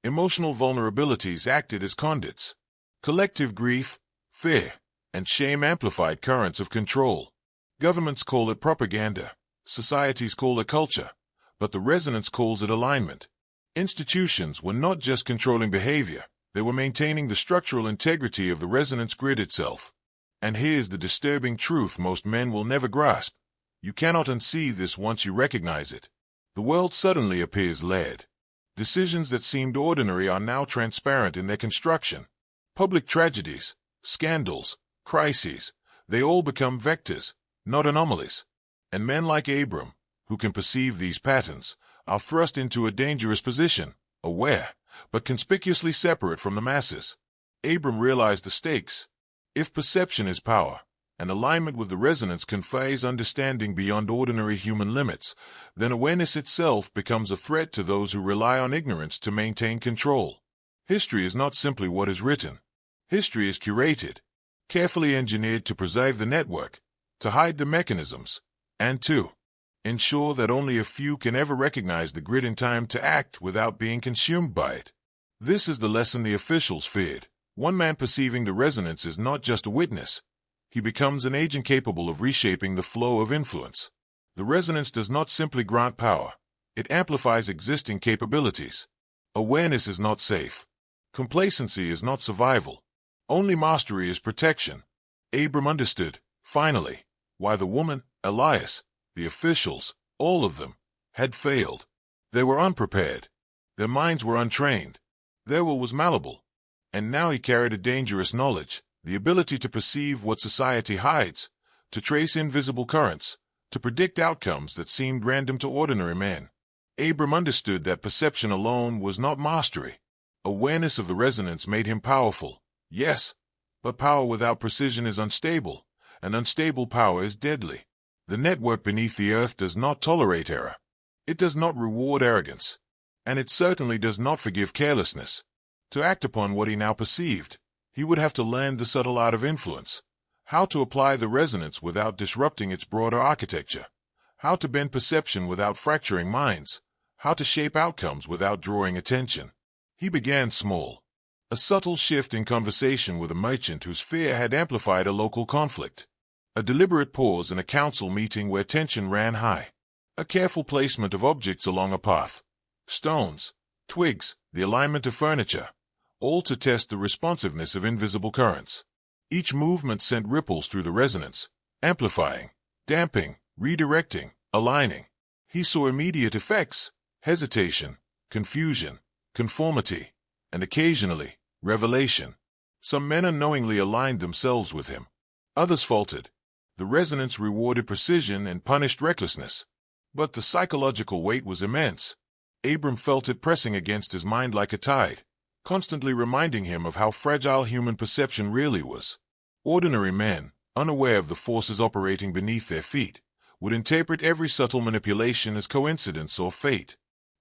Emotional vulnerabilities acted as conduits. Collective grief, fear, and shame amplified currents of control. Governments call it propaganda. Societies call it culture. But the resonance calls it alignment. Institutions were not just controlling behavior. They were maintaining the structural integrity of the resonance grid itself. And here's the disturbing truth most men will never grasp. You cannot unsee this once you recognize it. The world suddenly appears layered. Decisions that seemed ordinary are now transparent in their construction. Public tragedies, scandals, crises, they all become vectors, not anomalies. And men like Abram, who can perceive these patterns, are thrust into a dangerous position, aware, but conspicuously separate from the masses. Abram realized the stakes. If perception is power, and alignment with the resonance conveys understanding beyond ordinary human limits, then awareness itself becomes a threat to those who rely on ignorance to maintain control. History is not simply what is written. History is curated, carefully engineered to preserve the network, to hide the mechanisms, and to ensure that only a few can ever recognize the grid in time to act without being consumed by it. This is the lesson the officials feared. One man perceiving the resonance is not just a witness. He becomes an agent capable of reshaping the flow of influence. The resonance does not simply grant power. It amplifies existing capabilities. Awareness is not safe. Complacency is not survival. Only mastery is protection. Abram understood, finally, why the woman, Elias, the officials, all of them, had failed. They were unprepared. Their minds were untrained. Their will was malleable. And now he carried a dangerous knowledge, the ability to perceive what society hides, to trace invisible currents, to predict outcomes that seemed random to ordinary men. Abram understood that perception alone was not mastery. Awareness of the resonance made him powerful, yes, but power without precision is unstable, and unstable power is deadly. The network beneath the earth does not tolerate error. It does not reward arrogance, and it certainly does not forgive carelessness. To act upon what he now perceived, he would have to learn the subtle art of influence, how to apply the resonance without disrupting its broader architecture, how to bend perception without fracturing minds, how to shape outcomes without drawing attention. He began small. A subtle shift in conversation with a merchant whose fear had amplified a local conflict. A deliberate pause in a council meeting where tension ran high. A careful placement of objects along a path. Stones, twigs, the alignment of furniture, all to test the responsiveness of invisible currents. Each movement sent ripples through the resonance, amplifying, damping, redirecting, aligning. He saw immediate effects, hesitation, confusion, conformity, and occasionally, revelation. Some men unknowingly aligned themselves with him. Others faltered. The resonance rewarded precision and punished recklessness. But the psychological weight was immense. Abram felt it pressing against his mind like a tide, constantly reminding him of how fragile human perception really was. Ordinary men, unaware of the forces operating beneath their feet, would interpret every subtle manipulation as coincidence or fate.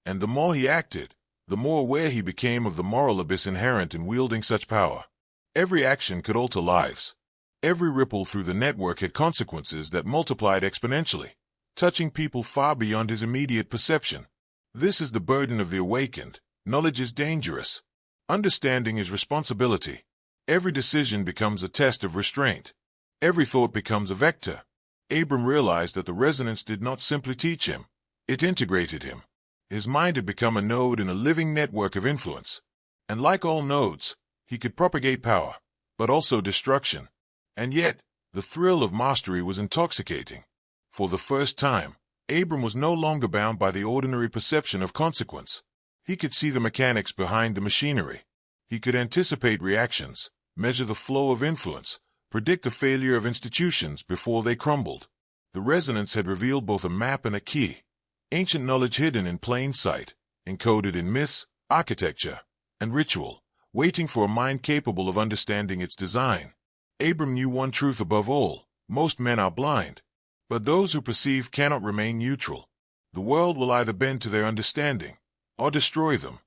And the more he acted, the more aware he became of the moral abyss inherent in wielding such power. Every action could alter lives. Every ripple through the network had consequences that multiplied exponentially, touching people far beyond his immediate perception. This is the burden of the awakened. Knowledge is dangerous. Understanding is responsibility. Every decision becomes a test of restraint. Every thought becomes a vector. Abram realized that the resonance did not simply teach him, it integrated him. His mind had become a node in a living network of influence. And like all nodes, he could propagate power, but also destruction. And yet, the thrill of mastery was intoxicating. For the first time, Abram was no longer bound by the ordinary perception of consequence. He could see the mechanics behind the machinery. He could anticipate reactions, measure the flow of influence, predict the failure of institutions before they crumbled. The resonance had revealed both a map and a key, ancient knowledge hidden in plain sight, encoded in myths, architecture, and ritual, waiting for a mind capable of understanding its design. Abram knew one truth above all: most men are blind, but those who perceive cannot remain neutral. The world will either bend to their understanding, or destroy them.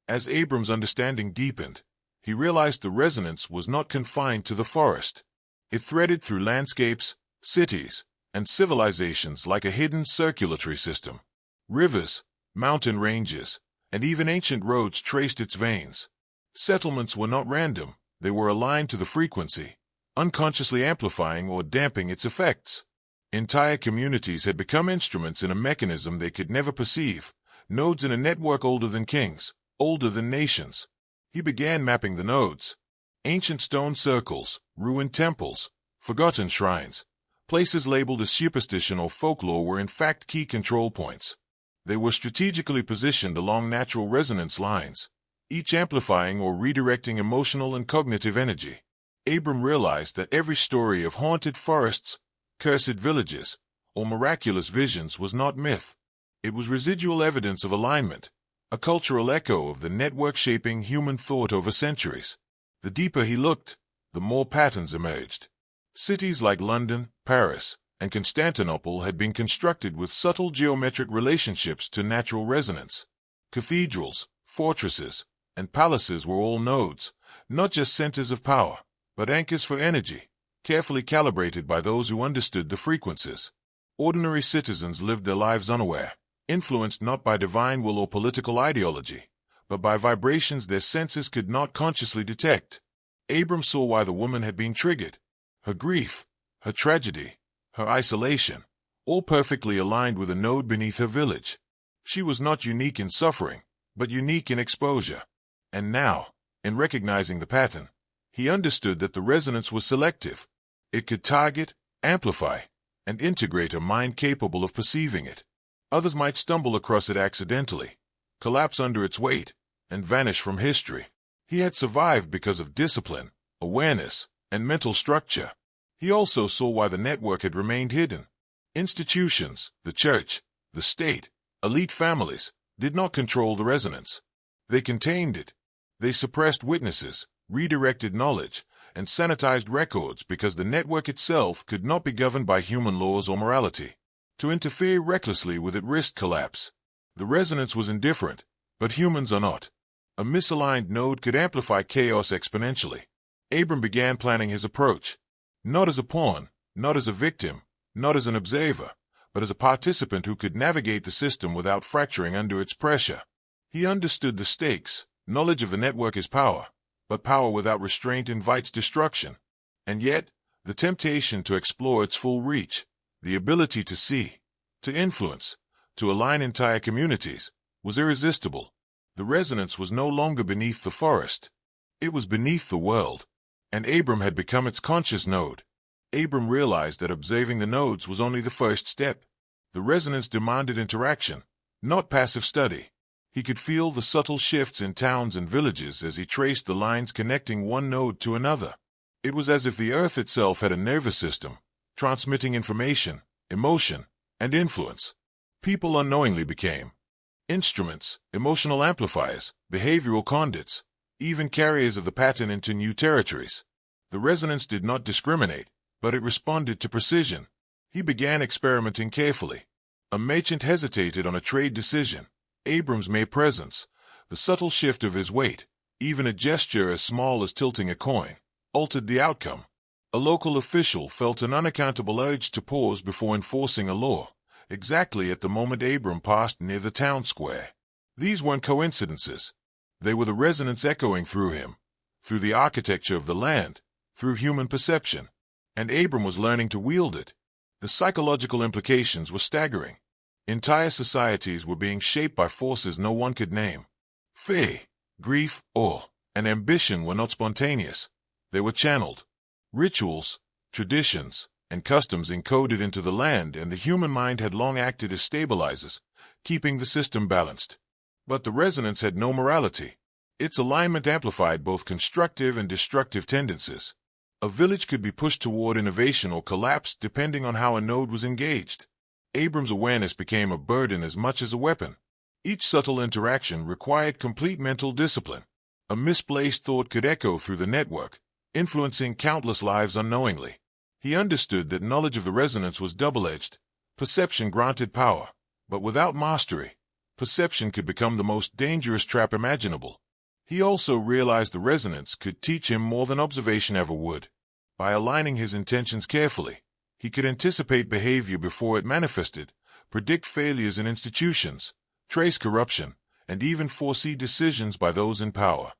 As Abram's understanding deepened, he realized the resonance was not confined to the forest. It threaded through landscapes, cities, and civilizations like a hidden circulatory system. Rivers, mountain ranges, and even ancient roads traced its veins. Settlements were not random, they were aligned to the frequency, unconsciously amplifying or damping its effects. Entire communities had become instruments in a mechanism they could never perceive, nodes in a network older than kings, older than nations. He began mapping the nodes. Ancient stone circles, ruined temples, forgotten shrines, places labeled as superstition or folklore were in fact key control points. They were strategically positioned along natural resonance lines, each amplifying or redirecting emotional and cognitive energy. Abram realized that every story of haunted forests, cursed villages, or miraculous visions was not myth. It was residual evidence of alignment, a cultural echo of the network shaping human thought over centuries. The deeper he looked, the more patterns emerged. Cities like London, Paris, and Constantinople had been constructed with subtle geometric relationships to natural resonance. Cathedrals, fortresses, and palaces were all nodes, not just centers of power, but anchors for energy, carefully calibrated by those who understood the frequencies. Ordinary citizens lived their lives unaware, influenced not by divine will or political ideology, but by vibrations their senses could not consciously detect. Abram saw why the woman had been triggered. Her grief, her tragedy, her isolation, all perfectly aligned with a node beneath her village. She was not unique in suffering, but unique in exposure. And now, in recognizing the pattern, he understood that the resonance was selective. It could target, amplify, and integrate a mind capable of perceiving it. Others might stumble across it accidentally, collapse under its weight, and vanish from history. He had survived because of discipline, awareness, and mental structure. He also saw why the network had remained hidden. Institutions, the church, the state, elite families, did not control the resonance. They contained it. They suppressed witnesses, redirected knowledge, and sanitized records because the network itself could not be governed by human laws or morality. To interfere recklessly with it risked collapse. The resonance was indifferent, but humans are not. A misaligned node could amplify chaos exponentially. Abram began planning his approach. Not as a pawn, not as a victim, not as an observer, but as a participant who could navigate the system without fracturing under its pressure. He understood the stakes. Knowledge of the network is power, but power without restraint invites destruction. And yet, the temptation to explore its full reach, the ability to see, to influence, to align entire communities, was irresistible. The resonance was no longer beneath the forest. It was beneath the world, and Abram had become its conscious node. Abram realized that observing the nodes was only the first step. The resonance demanded interaction, not passive study. He could feel the subtle shifts in towns and villages as he traced the lines connecting one node to another. It was as if the Earth itself had a nervous system, transmitting information, emotion, and influence. People unknowingly became instruments, emotional amplifiers, behavioral conduits, even carriers of the pattern into new territories. The resonance did not discriminate, but it responded to precision. He began experimenting carefully. A merchant hesitated on a trade decision. Abram's mere presence, the subtle shift of his weight, even a gesture as small as tilting a coin, altered the outcome. A local official felt an unaccountable urge to pause before enforcing a law, exactly at the moment Abram passed near the town square. These weren't coincidences. They were the resonance echoing through him, through the architecture of the land, through human perception. And Abram was learning to wield it. The psychological implications were staggering. Entire societies were being shaped by forces no one could name. Fear, grief, awe, and ambition were not spontaneous. They were channeled. Rituals, traditions, and customs encoded into the land and the human mind had long acted as stabilizers, keeping the system balanced. But the resonance had no morality. Its alignment amplified both constructive and destructive tendencies. A village could be pushed toward innovation or collapse depending on how a node was engaged. Abram's awareness became a burden as much as a weapon. Each subtle interaction required complete mental discipline. A misplaced thought could echo through the network, influencing countless lives unknowingly. He understood that knowledge of the resonance was double-edged. Perception granted power, but without mastery, perception could become the most dangerous trap imaginable. He also realized the resonance could teach him more than observation ever would. By aligning his intentions carefully, he could anticipate behavior before it manifested, predict failures in institutions, trace corruption, and even foresee decisions by those in power.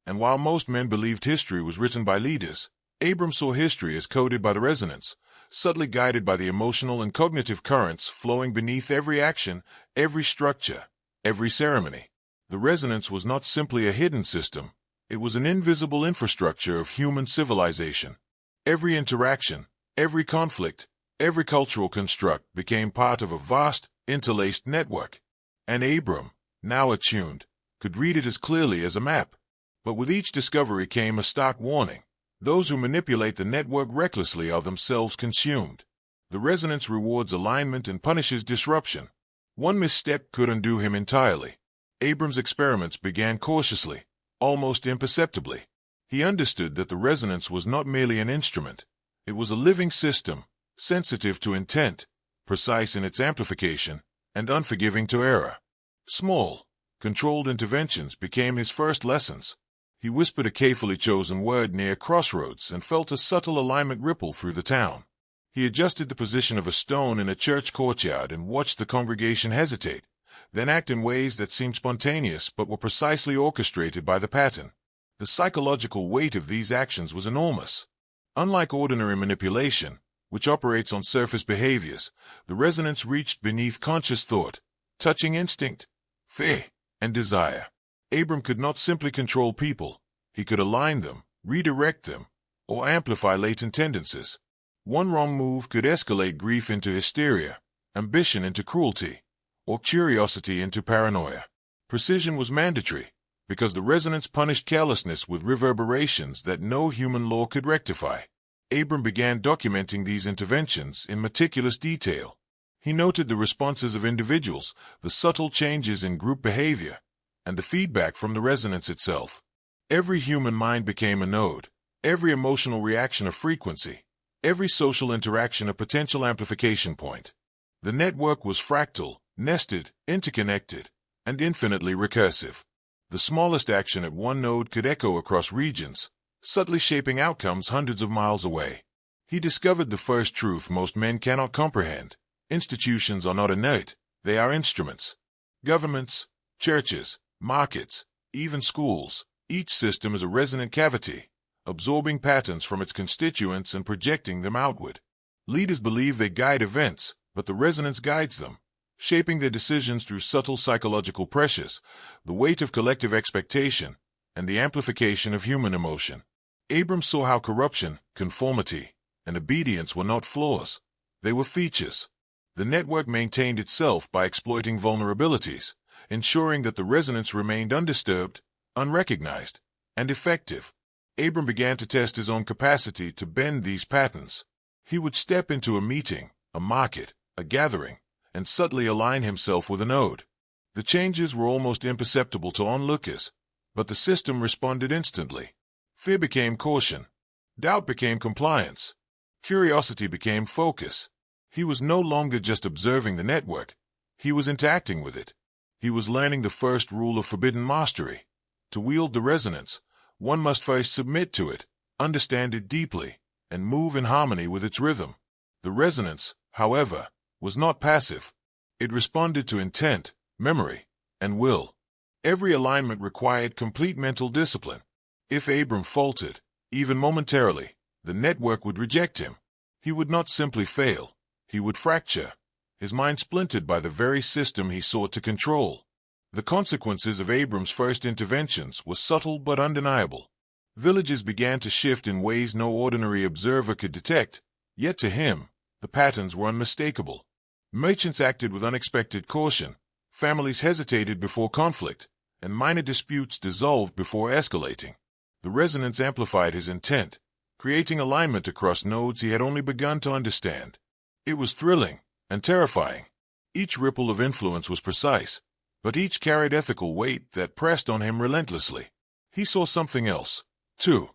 And while most men believed history was written by leaders, Abram saw history as coded by the resonance, subtly guided by the emotional and cognitive currents flowing beneath every action, every structure, every ceremony. The resonance was not simply a hidden system, it was an invisible infrastructure of human civilization. Every interaction, every conflict, every cultural construct became part of a vast, interlaced network. And Abram, now attuned, could read it as clearly as a map. But with each discovery came a stark warning. Those who manipulate the network recklessly are themselves consumed. The resonance rewards alignment and punishes disruption. One misstep could undo him entirely. Abram's experiments began cautiously, almost imperceptibly. He understood that the resonance was not merely an instrument. It was a living system, sensitive to intent, precise in its amplification, and unforgiving to error. Small, controlled interventions became his first lessons. He whispered a carefully chosen word near a crossroads and felt a subtle alignment ripple through the town. He adjusted the position of a stone in a church courtyard and watched the congregation hesitate, then act in ways that seemed spontaneous but were precisely orchestrated by the pattern. The psychological weight of these actions was enormous. Unlike ordinary manipulation, which operates on surface behaviors, the resonance reached beneath conscious thought, touching instinct, fear, and desire. Abram could not simply control people. He could align them, redirect them, or amplify latent tendencies. One wrong move could escalate grief into hysteria, ambition into cruelty, or curiosity into paranoia. Precision was mandatory, because the resonance punished carelessness with reverberations that no human law could rectify. Abram began documenting these interventions in meticulous detail. He noted the responses of individuals, the subtle changes in group behavior, and the feedback from the resonance itself. Every human mind became a node, every emotional reaction a frequency, every social interaction a potential amplification point. The network was fractal, nested, interconnected, and infinitely recursive. The smallest action at one node could echo across regions, subtly shaping outcomes hundreds of miles away. He discovered the first truth most men cannot comprehend. Institutions are not inert, they are instruments. Governments, churches, markets, even schools, each system is a resonant cavity, absorbing patterns from its constituents and projecting them outward. Leaders believe they guide events, but the resonance guides them, shaping their decisions through subtle psychological pressures, the weight of collective expectation, and the amplification of human emotion. Abram saw how corruption, conformity, and obedience were not flaws, they were features. The network maintained itself by exploiting vulnerabilities, ensuring that the resonance remained undisturbed, unrecognized, and effective. Abram began to test his own capacity to bend these patterns. He would step into a meeting, a market, a gathering, and subtly align himself with a node. The changes were almost imperceptible to onlookers, but the system responded instantly. Fear became caution. Doubt became compliance. Curiosity became focus. He was no longer just observing the network. He was interacting with it. He was learning the first rule of forbidden mastery. To wield the resonance, one must first submit to it, understand it deeply, and move in harmony with its rhythm. The resonance, however, was not passive. It responded to intent, memory, and will. Every alignment required complete mental discipline. If Abram faltered, even momentarily, the network would reject him. He would not simply fail. He would fracture, his mind splintered by the very system he sought to control. The consequences of Abram's first interventions were subtle but undeniable. Villages began to shift in ways no ordinary observer could detect, yet to him, the patterns were unmistakable. Merchants acted with unexpected caution, families hesitated before conflict, and minor disputes dissolved before escalating. The resonance amplified his intent, creating alignment across nodes he had only begun to understand. It was thrilling and terrifying. Each ripple of influence was precise, but each carried ethical weight that pressed on him relentlessly. He saw something else, too.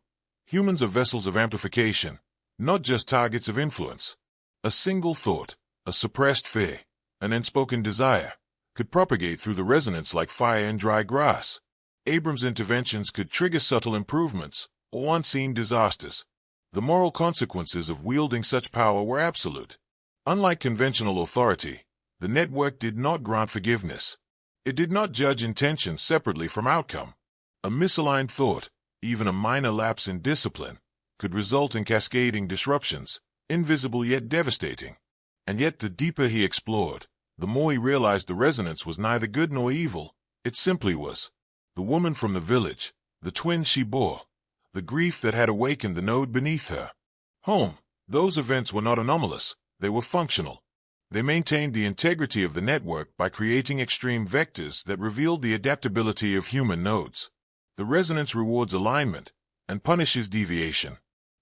Humans are vessels of amplification, not just targets of influence. A single thought, a suppressed fear, an unspoken desire, could propagate through the resonance like fire in dry grass. Abram's interventions could trigger subtle improvements or unseen disasters. The moral consequences of wielding such power were absolute. Unlike conventional authority, the network did not grant forgiveness. It did not judge intention separately from outcome. A misaligned thought, even a minor lapse in discipline, could result in cascading disruptions, invisible yet devastating. And yet the deeper he explored, the more he realized the resonance was neither good nor evil. It simply was. The woman from the village, the twins she bore, the grief that had awakened the node beneath her. Those events were not anomalous, they were functional. They maintained the integrity of the network by creating extreme vectors that revealed the adaptability of human nodes. The resonance rewards alignment and punishes deviation.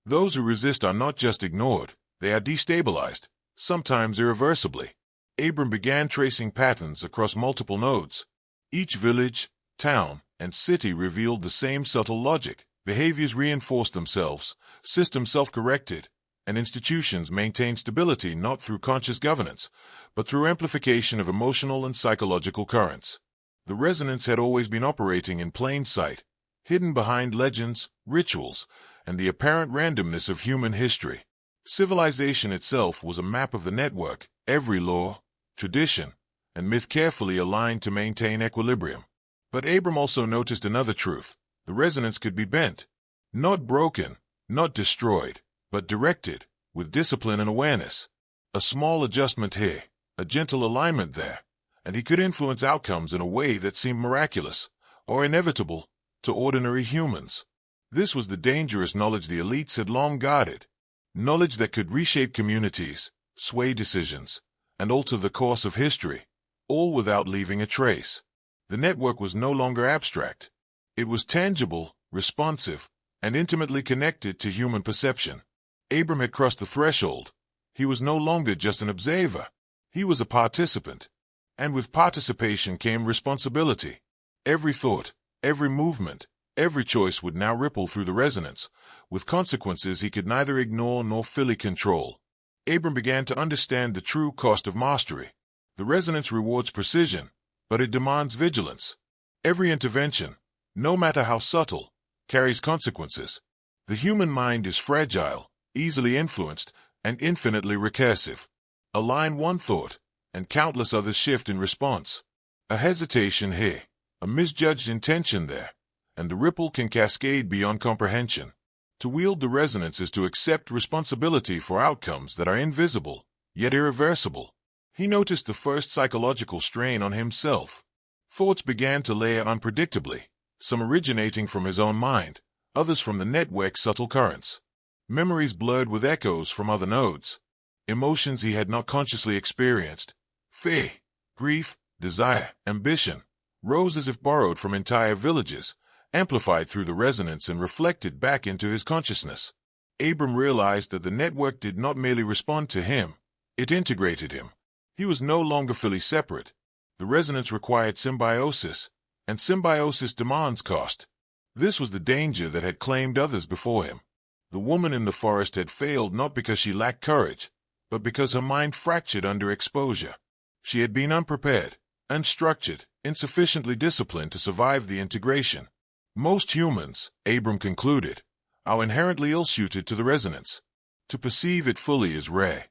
Those who resist are not just ignored, they are destabilized, sometimes irreversibly. Abram began tracing patterns across multiple nodes. Each village, town, and city revealed the same subtle logic. Behaviors reinforced themselves, systems self-corrected, and institutions maintained stability not through conscious governance, but through amplification of emotional and psychological currents. The resonance had always been operating in plain sight, hidden behind legends, rituals, and the apparent randomness of human history. Civilization itself was a map of the network, every law, tradition, and myth carefully aligned to maintain equilibrium. But Abram also noticed another truth. The resonance could be bent. Not broken, not destroyed, but directed, with discipline and awareness. A small adjustment here, a gentle alignment there, and he could influence outcomes in a way that seemed miraculous, or inevitable, to ordinary humans. This was the dangerous knowledge the elites had long guarded. Knowledge that could reshape communities, sway decisions, and alter the course of history, all without leaving a trace. The network was no longer abstract. It was tangible, responsive, and intimately connected to human perception. Abram had crossed the threshold. He was no longer just an observer. He was a participant. And with participation came responsibility. Every thought, every movement, every choice would now ripple through the resonance, with consequences he could neither ignore nor fully control. Abram began to understand the true cost of mastery. The resonance rewards precision, but it demands vigilance. Every intervention, no matter how subtle, carries consequences. The human mind is fragile, easily influenced, and infinitely recursive. Align one thought, and countless others shift in response. A hesitation here, a misjudged intention there, and the ripple can cascade beyond comprehension. To wield the resonance is to accept responsibility for outcomes that are invisible, yet irreversible. He noticed the first psychological strain on himself. Thoughts began to layer unpredictably, some originating from his own mind, others from the network's subtle currents. Memories blurred with echoes from other nodes. Emotions he had not consciously experienced. Fear, grief, desire, ambition, rose as if borrowed from entire villages, amplified through the resonance and reflected back into his consciousness. Abram realized that the network did not merely respond to him, it integrated him. He was no longer fully separate. The resonance required symbiosis, and symbiosis demands cost. This was the danger that had claimed others before him. The woman in the forest had failed not because she lacked courage, but because her mind fractured under exposure. She had been unprepared, unstructured, insufficiently disciplined to survive the integration. Most humans, Abram concluded, are inherently ill-suited to the resonance. To perceive it fully is rare.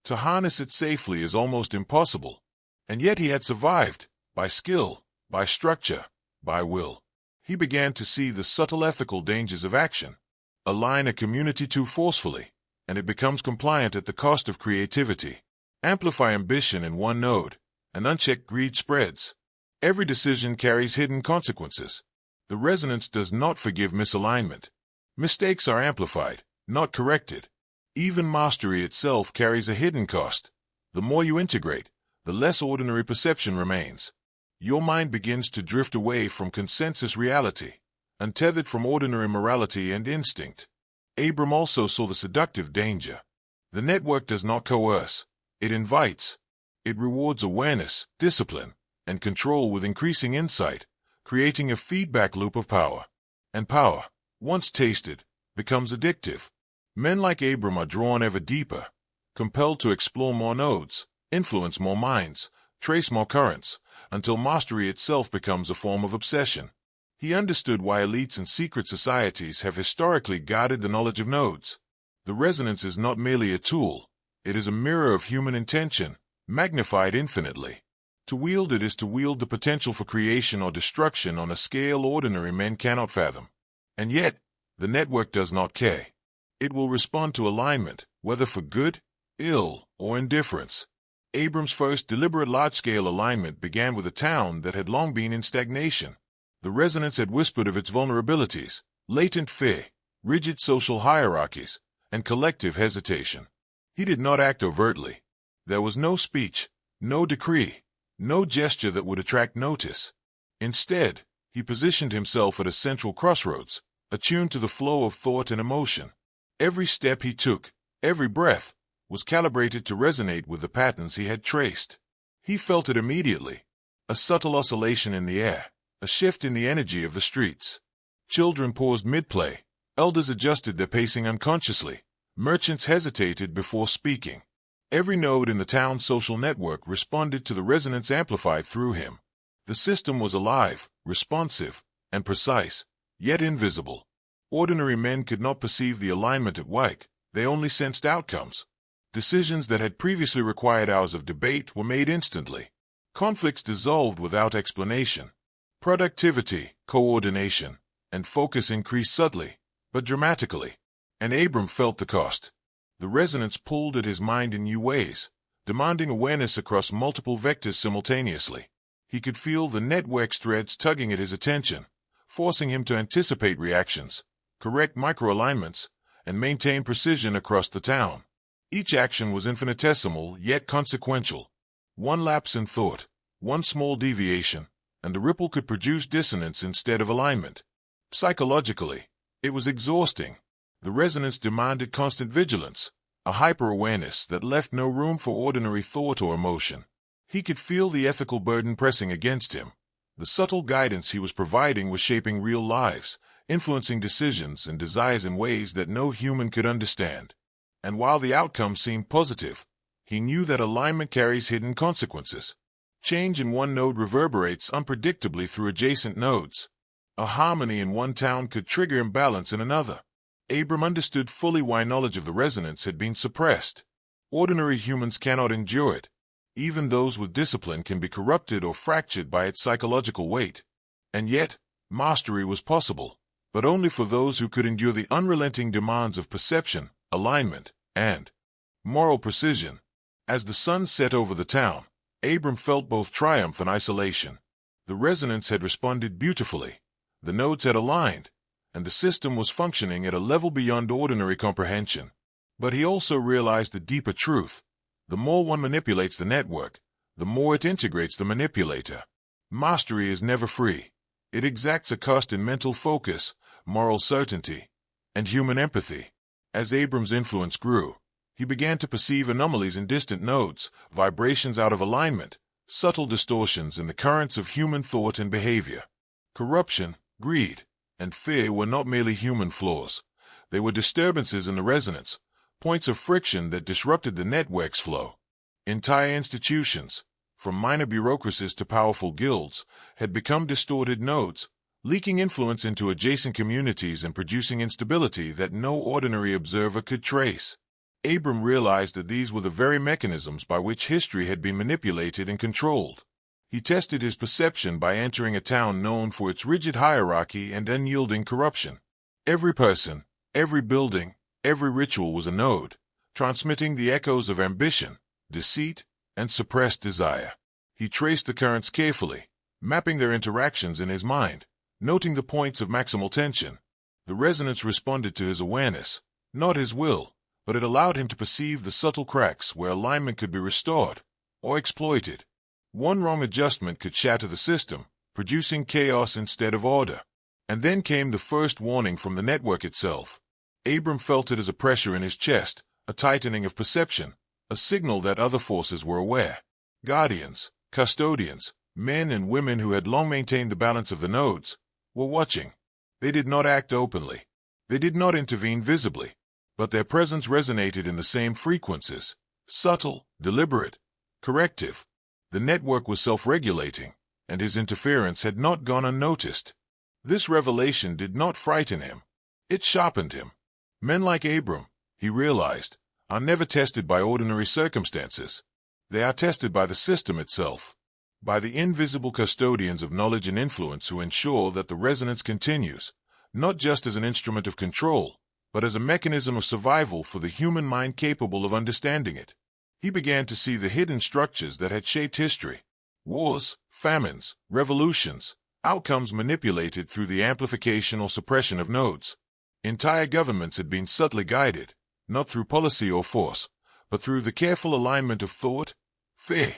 To harness it safely is almost impossible. And yet he had survived, by skill, by structure, by will. He began to see the subtle ethical dangers of action. Align a community too forcefully, and it becomes compliant at the cost of creativity. Amplify ambition in one node, and unchecked greed spreads. Every decision carries hidden consequences. The resonance does not forgive misalignment. Mistakes are amplified, not corrected. Even mastery itself carries a hidden cost. The more you integrate, the less ordinary perception remains. Your mind begins to drift away from consensus reality, untethered from ordinary morality and instinct. Abram also saw the seductive danger. The network does not coerce, it invites. It rewards awareness, discipline, and control with increasing insight, creating a feedback loop of power. And power, once tasted, becomes addictive. Men like Abram are drawn ever deeper, compelled to explore more nodes, influence more minds, trace more currents, until mastery itself becomes a form of obsession. He understood why elites and secret societies have historically guarded the knowledge of nodes. The resonance is not merely a tool, it is a mirror of human intention, magnified infinitely. To wield it is to wield the potential for creation or destruction on a scale ordinary men cannot fathom. And yet, the network does not care. It will respond to alignment, whether for good, ill, or indifference. Abram's first deliberate large-scale alignment began with a town that had long been in stagnation. The resonance had whispered of its vulnerabilities, latent fear, rigid social hierarchies, and collective hesitation. He did not act overtly. There was no speech, no decree, no gesture that would attract notice. Instead, he positioned himself at a central crossroads, attuned to the flow of thought and emotion. Every step he took, every breath, was calibrated to resonate with the patterns he had traced. He felt it immediately, a subtle oscillation in the air, a shift in the energy of the streets. Children paused mid-play, elders adjusted their pacing unconsciously, merchants hesitated before speaking. Every node in the town's social network responded to the resonance amplified through him. The system was alive, responsive, and precise, yet invisible. Ordinary men could not perceive the alignment at work, they only sensed outcomes. Decisions that had previously required hours of debate were made instantly. Conflicts dissolved without explanation. Productivity, coordination, and focus increased subtly, but dramatically. And Abram felt the cost. The resonance pulled at his mind in new ways, demanding awareness across multiple vectors simultaneously. He could feel the network's threads tugging at his attention, forcing him to anticipate reactions, correct microalignments, and maintain precision across the town. Each action was infinitesimal yet consequential. One lapse in thought, one small deviation, and the ripple could produce dissonance instead of alignment. Psychologically, it was exhausting. The resonance demanded constant vigilance, a hyper-awareness that left no room for ordinary thought or emotion. He could feel the ethical burden pressing against him. The subtle guidance he was providing was shaping real lives, influencing decisions and desires in ways that no human could understand. And while the outcome seemed positive, he knew that alignment carries hidden consequences. Change in one node reverberates unpredictably through adjacent nodes. A harmony in one town could trigger imbalance in another. Abram understood fully why knowledge of the resonance had been suppressed. Ordinary humans cannot endure it. Even those with discipline can be corrupted or fractured by its psychological weight. And yet, mastery was possible, but only for those who could endure the unrelenting demands of perception, alignment, and moral precision. As the sun set over the town, Abram felt both triumph and isolation. The resonance had responded beautifully, the nodes had aligned, and the system was functioning at a level beyond ordinary comprehension. But he also realized a deeper truth. The more one manipulates the network, the more it integrates the manipulator. Mastery is never free. It exacts a cost in mental focus, moral certainty, and human empathy. As Abram's influence grew, he began to perceive anomalies in distant nodes, vibrations out of alignment, subtle distortions in the currents of human thought and behavior. Corruption, greed, and fear were not merely human flaws. They were disturbances in the resonance, points of friction that disrupted the network's flow. Entire institutions, from minor bureaucracies to powerful guilds, had become distorted nodes, leaking influence into adjacent communities and producing instability that no ordinary observer could trace. Abram realized that these were the very mechanisms by which history had been manipulated and controlled. He tested his perception by entering a town known for its rigid hierarchy and unyielding corruption. Every person, every building, every ritual was a node, transmitting the echoes of ambition, deceit, and suppressed desire. He traced the currents carefully, mapping their interactions in his mind, noting the points of maximal tension. The resonance responded to his awareness, not his will, but it allowed him to perceive the subtle cracks where alignment could be restored or exploited. One wrong adjustment could shatter the system, producing chaos instead of order. And then came the first warning from the network itself. Abram felt it as a pressure in his chest, a tightening of perception, a signal that other forces were aware. Guardians, custodians, men and women who had long maintained the balance of the nodes, were watching. They did not act openly. They did not intervene visibly, but their presence resonated in the same frequencies, subtle, deliberate, corrective. The network was self-regulating, and his interference had not gone unnoticed. This revelation did not frighten him. It sharpened him. Men like Abram, he realized, are never tested by ordinary circumstances. They are tested by the system itself, by the invisible custodians of knowledge and influence who ensure that the resonance continues, not just as an instrument of control, but as a mechanism of survival for the human mind capable of understanding it. He began to see the hidden structures that had shaped history. Wars, famines, revolutions, outcomes manipulated through the amplification or suppression of nodes. Entire governments had been subtly guided, not through policy or force, but through the careful alignment of thought, fear,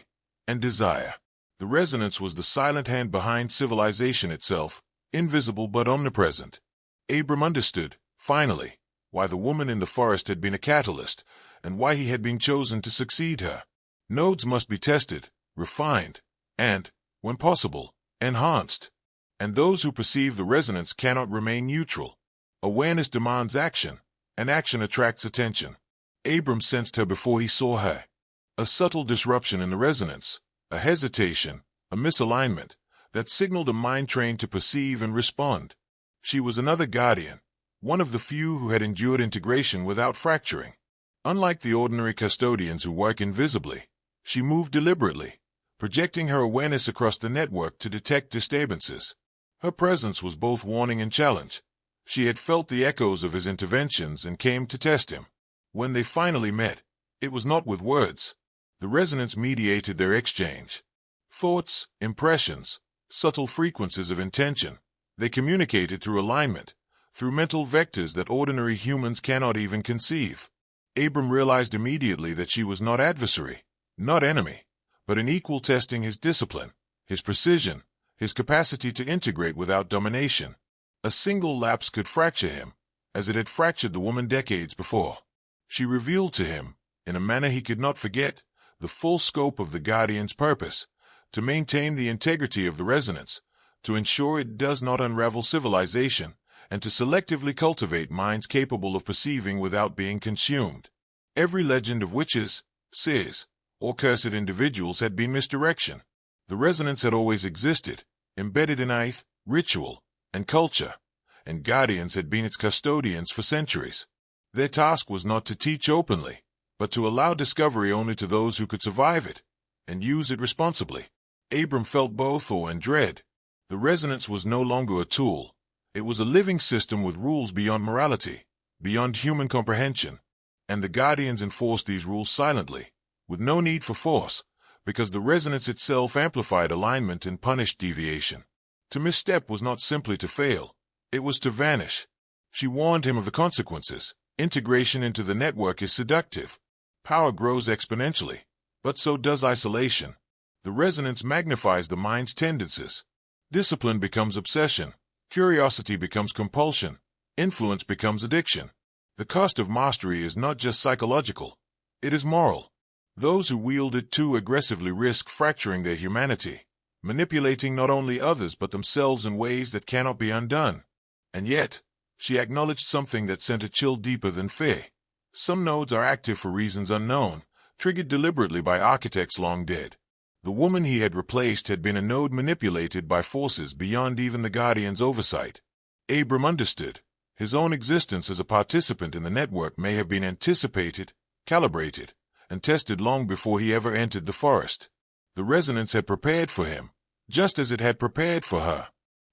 and desire. The resonance was the silent hand behind civilization itself, invisible but omnipresent. Abram understood, finally, why the woman in the forest had been a catalyst, and why he had been chosen to succeed her. Nodes must be tested, refined, and, when possible, enhanced. And those who perceive the resonance cannot remain neutral. Awareness demands action, and action attracts attention. Abram sensed her before he saw her. A subtle disruption in the resonance, a hesitation, a misalignment, that signaled a mind trained to perceive and respond. She was another guardian, one of the few who had endured integration without fracturing. Unlike the ordinary custodians who work invisibly, she moved deliberately, projecting her awareness across the network to detect disturbances. Her presence was both warning and challenge. She had felt the echoes of his interventions and came to test him. When they finally met, it was not with words. The resonance mediated their exchange. Thoughts, impressions, subtle frequencies of intention. They communicated through alignment, through mental vectors that ordinary humans cannot even conceive. Abram realized immediately that she was not adversary, not enemy, but an equal testing his discipline, his precision, his capacity to integrate without domination. A single lapse could fracture him, as it had fractured the woman decades before. She revealed to him, in a manner he could not forget, the full scope of the guardian's purpose, to maintain the integrity of the resonance, to ensure it does not unravel civilization, and to selectively cultivate minds capable of perceiving without being consumed. Every legend of witches, seers, or cursed individuals had been misdirection. The resonance had always existed, embedded in faith, ritual, and culture, and guardians had been its custodians for centuries. Their task was not to teach openly, but to allow discovery only to those who could survive it, and use it responsibly. Abram felt both awe and dread. The resonance was no longer a tool. It was a living system with rules beyond morality, beyond human comprehension, and the guardians enforced these rules silently, with no need for force, because the resonance itself amplified alignment and punished deviation. To misstep was not simply to fail, it was to vanish. She warned him of the consequences. Integration into the network is seductive. Power grows exponentially, but so does isolation. The The resonance magnifies the mind's tendencies. Discipline becomes obsession. Curiosity becomes compulsion. Influence becomes addiction. The cost of mastery is not just psychological. It is moral. Those who wield it too aggressively risk fracturing their humanity, manipulating not only others but themselves in ways that cannot be undone. And yet, she acknowledged something that sent a chill deeper than fear. Some nodes are active for reasons unknown, triggered deliberately by architects long dead. The woman he had replaced had been a node manipulated by forces beyond even the Guardian's oversight. Abram understood. His own existence as a participant in the network may have been anticipated, calibrated, and tested long before he ever entered the forest. The resonance had prepared for him, just as it had prepared for her.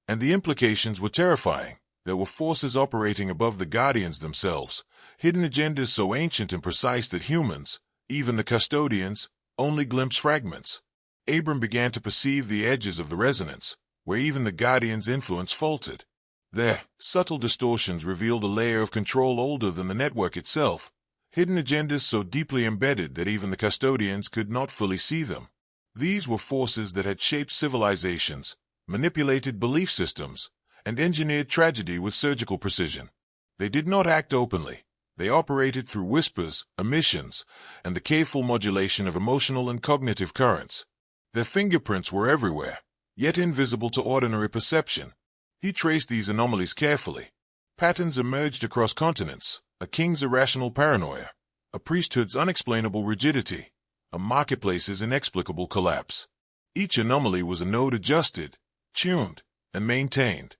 And the implications were terrifying. There were forces operating above the Guardians themselves, hidden agendas so ancient and precise that humans, even the custodians, only glimpse fragments. Abram began to perceive the edges of the resonance, where even the Guardian's influence faltered. Their subtle distortions revealed a layer of control older than the network itself, hidden agendas so deeply embedded that even the custodians could not fully see them. These were forces that had shaped civilizations, manipulated belief systems, and engineered tragedy with surgical precision. They did not act openly. They operated through whispers, omissions, and the careful modulation of emotional and cognitive currents. Their fingerprints were everywhere, yet invisible to ordinary perception. He traced these anomalies carefully. Patterns emerged across continents: a king's irrational paranoia, a priesthood's unexplainable rigidity, a marketplace's inexplicable collapse. Each anomaly was a node adjusted, tuned, and maintained.